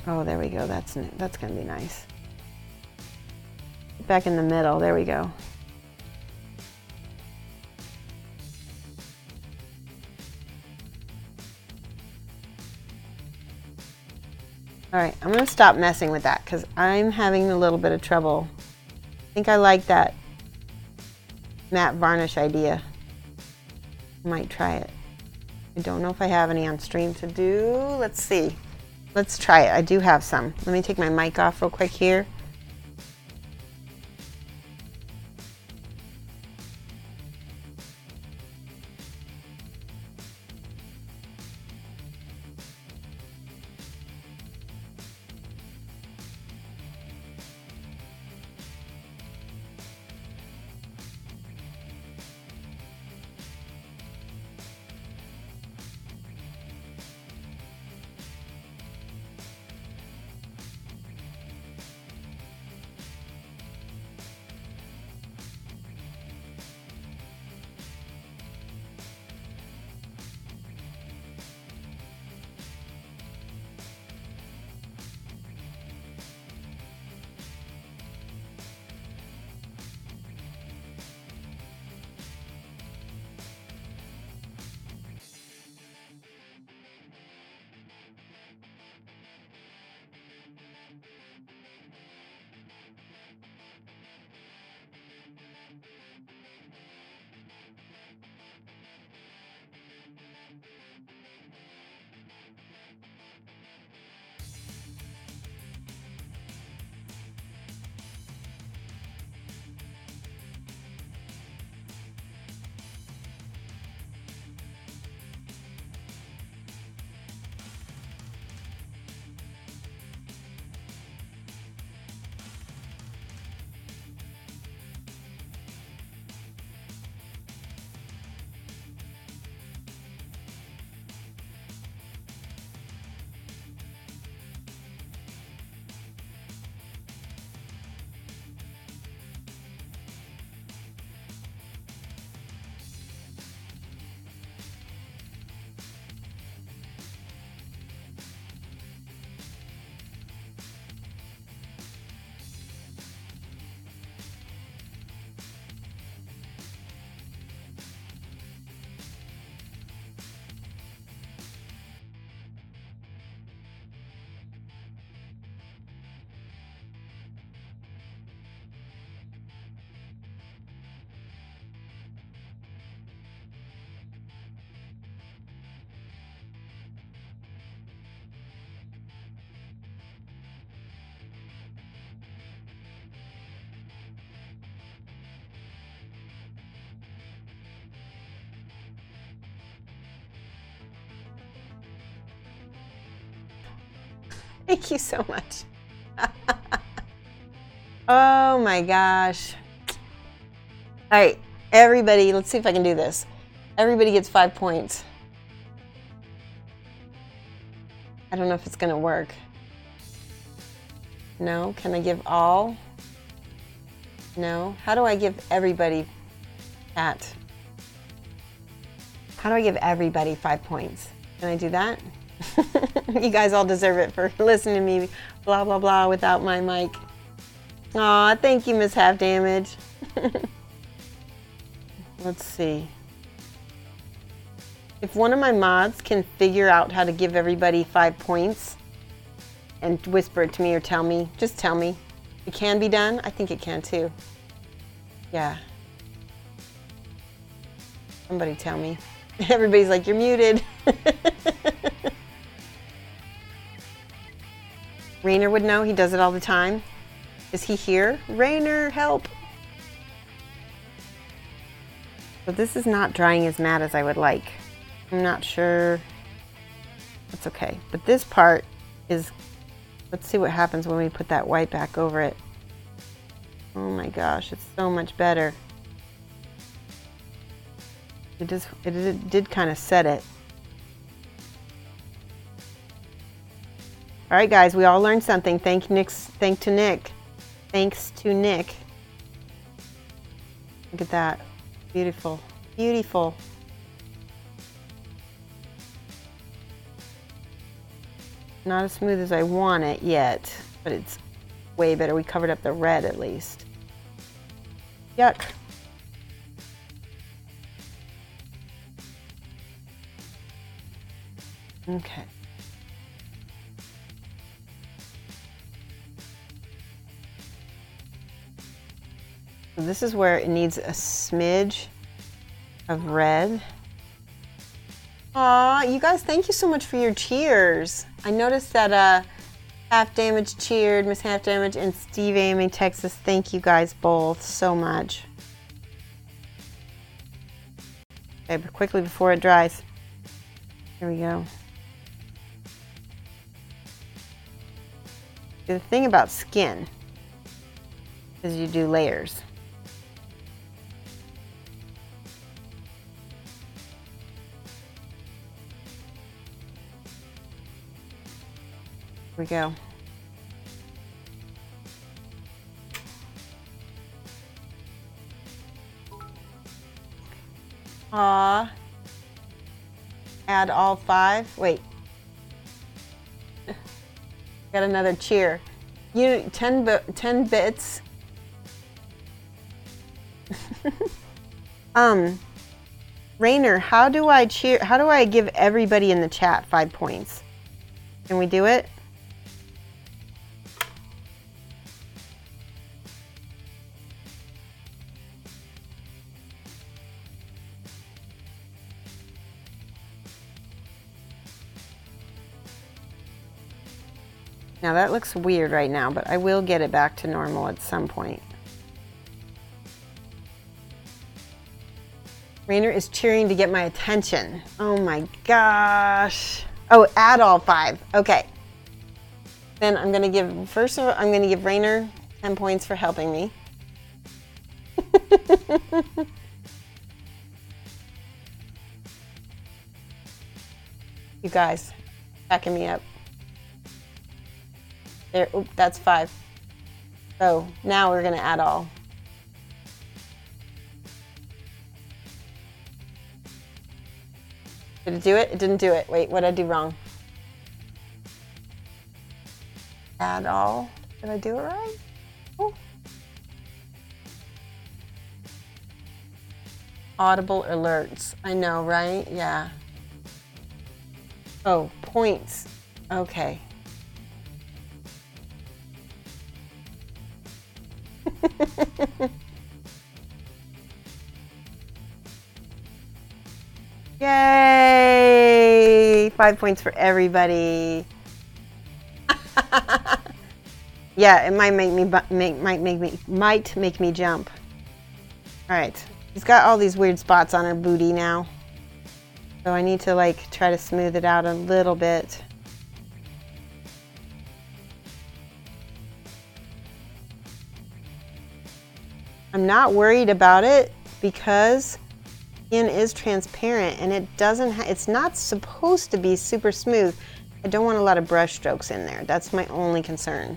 Oh, there we go. That's going to be nice. Back in the middle. There we go. All right, I'm going to stop messing with that because I'm having a little bit of trouble. I think I like that matte varnish idea. I might try it. I don't know if I have any on stream to do. Let's see. Let's try it. I do have some. Let me take my mic off real quick here. Thank you so much. Oh my gosh. All right, everybody, let's see if I can do this. Everybody gets 5 points. I don't know if it's gonna work. No, can I give all? No, how do I give everybody that? How do I give everybody 5 points? Can I do that? You guys all deserve it for listening to me blah, blah, blah without my mic. Aw, thank you, Miss Half Damage. Let's see. If one of my mods can figure out how to give everybody 5 points and whisper it to me or tell me, just tell me. It can be done. I think it can too. Yeah. Somebody tell me. Everybody's like, you're muted. Rainer would know. He does it all the time. Is he here? Rainer, help. But this is not drying as matte as I would like. I'm not sure. That's okay. But this part is, let's see what happens when we put that white back over it. Oh my gosh, it's so much better. It did kind of set it. All right, guys, we all learned something. Thanks to Nick. Look at that. Beautiful. Beautiful. Not as smooth as I want it yet, but it's way better. We covered up the red at least. Yuck. Okay. So this is where it needs a smidge of red. Aw, you guys, thank you so much for your cheers. I noticed that Half Damage cheered, Miss Half Damage, and Steve Amy Texas. Thank you guys both so much. Okay, but quickly before it dries. Here we go. The thing about skin is you do layers. Here we go. Aw. Add all 5. Wait. Got another cheer. 10 bits. Rainer, how do I cheer? How do I give everybody in the chat 5 points? Can we do it? Now that looks weird right now, but I will get it back to normal at some point. Rainer is cheering to get my attention. Oh my gosh. Oh, add all 5. Okay. Then I'm gonna give, I'm gonna give Rainer 10 points for helping me. You guys, backing me up. There, oop, that's 5. So now we're gonna add all. Did it do it? It didn't do it. Wait, what did I do wrong? Add all. Did I do it right? Oh. Audible alerts. I know, right? Yeah. Oh, points. Okay. Yay! 5 points for everybody. Yeah, it might make me might make me jump. All right, he's got all these weird spots on her booty now, so I need to like try to smooth it out a little bit. I'm not worried about it because skin is transparent and it doesn't it's not supposed to be super smooth. I don't want a lot of brush strokes in there. That's my only concern,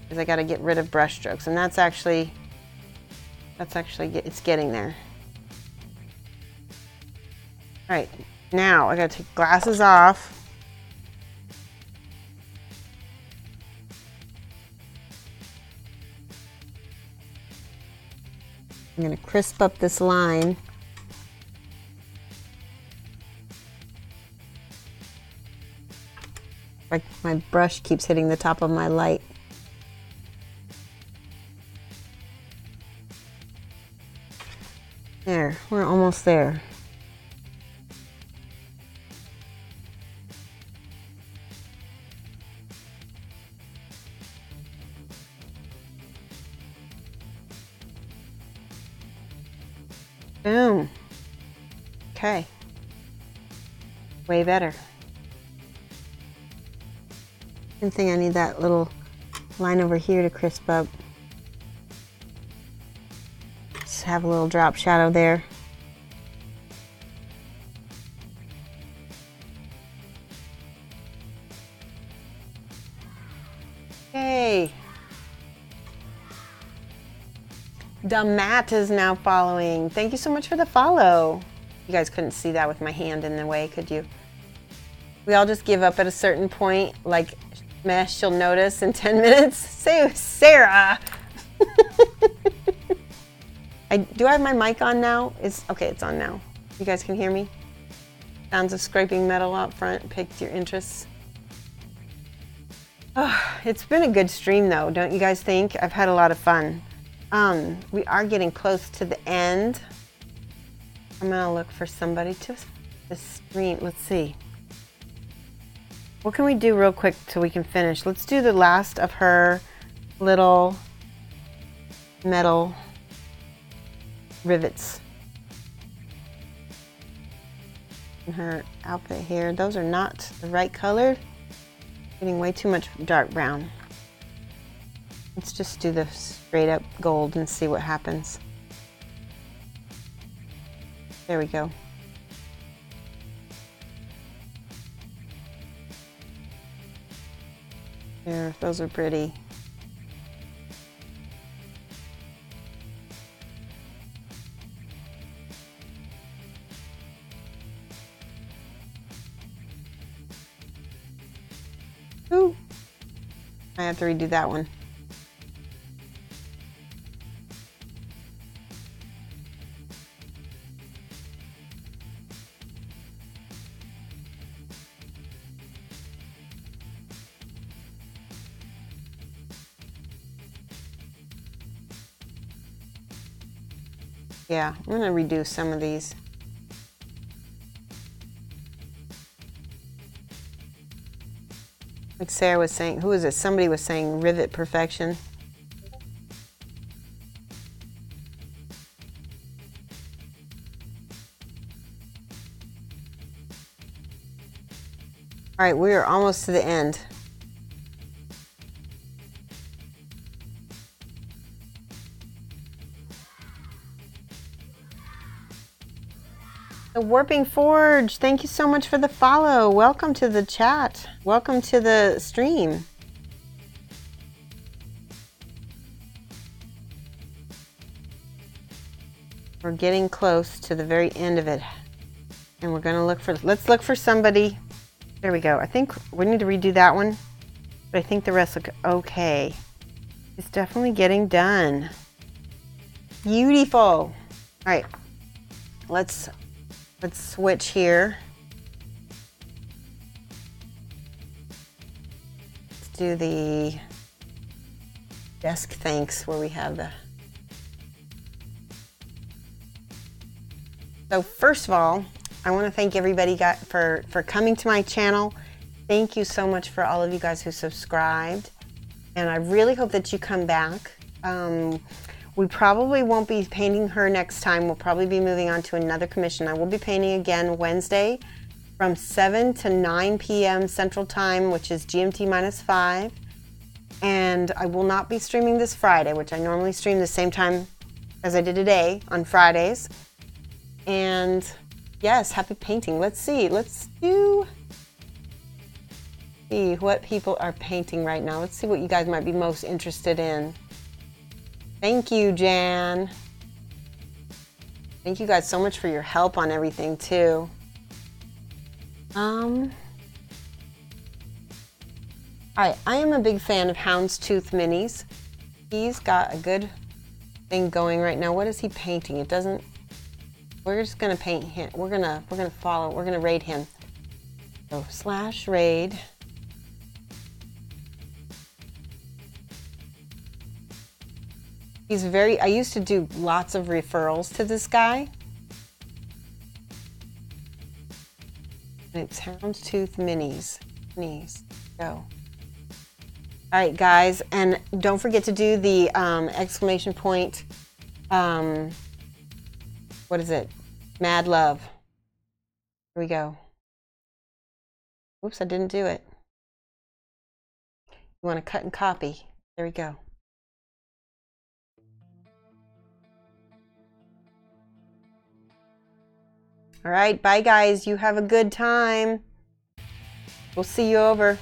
is I got to get rid of brush strokes, and that's actually it's getting there. All right, now I got to take glasses off. I'm going to crisp up this line. Like my brush keeps hitting the top of my light. There, we're almost there. Boom. Okay. Way better. Same thing, I need that little line over here to crisp up. Just have a little drop shadow there. Okay. The mat is now following. Thank you so much for the follow. You guys couldn't see that with my hand in the way, could you? We all just give up at a certain point, like Mesh, you'll notice in 10 minutes. Say, Sarah. Do I have my mic on now? Okay, it's on now. You guys can hear me? Sounds of scraping metal out front piqued your interests. Oh, it's been a good stream though, don't you guys think? I've had a lot of fun. We are getting close to the end. I'm gonna look for somebody to stream. Let's see. What can we do real quick till we can finish? Let's do the last of her little metal rivets. And her outfit here. Those are not the right color. Getting way too much dark brown. Let's just do the straight up gold and see what happens. There we go. There, those are pretty. Ooh, I have to redo that one. Yeah, I'm gonna redo some of these. Like Sarah was saying, who is it? Somebody was saying rivet perfection. All right, we are almost to the end. The Warping Forge, thank you so much for the follow. Welcome to the chat. Welcome to the stream. We're getting close to the very end of it. And we're gonna let's look for somebody. There we go. I think we need to redo that one, but I think the rest look okay. It's definitely getting done. Beautiful. All right, let's switch here. Let's do the desk thanks where we have the. So first of all, I want to thank everybody for coming to my channel. Thank you so much for all of you guys who subscribed. And I really hope that you come back. We probably won't be painting her next time. We'll probably be moving on to another commission. I will be painting again Wednesday from 7 to 9 p.m. Central Time, which is GMT -5. And I will not be streaming this Friday, which I normally stream the same time as I did today on Fridays. And yes, happy painting. Let's see. Let's see what people are painting right now. Let's see what you guys might be most interested in. Thank you, Jan. Thank you guys so much for your help on everything too. All right, I am a big fan of Houndstooth Minis. He's got a good thing going right now. What is he painting? It doesn't. We're just gonna paint him. We're gonna raid him. So /raid. He's very. I used to do lots of referrals to this guy. And it's Houndstooth Minis. Go. All right, guys, and don't forget to do the exclamation point. What is it? Mad love. Here we go. Oops, I didn't do it. You want to cut and copy. There we go. All right, bye, guys. You have a good time. We'll see you over.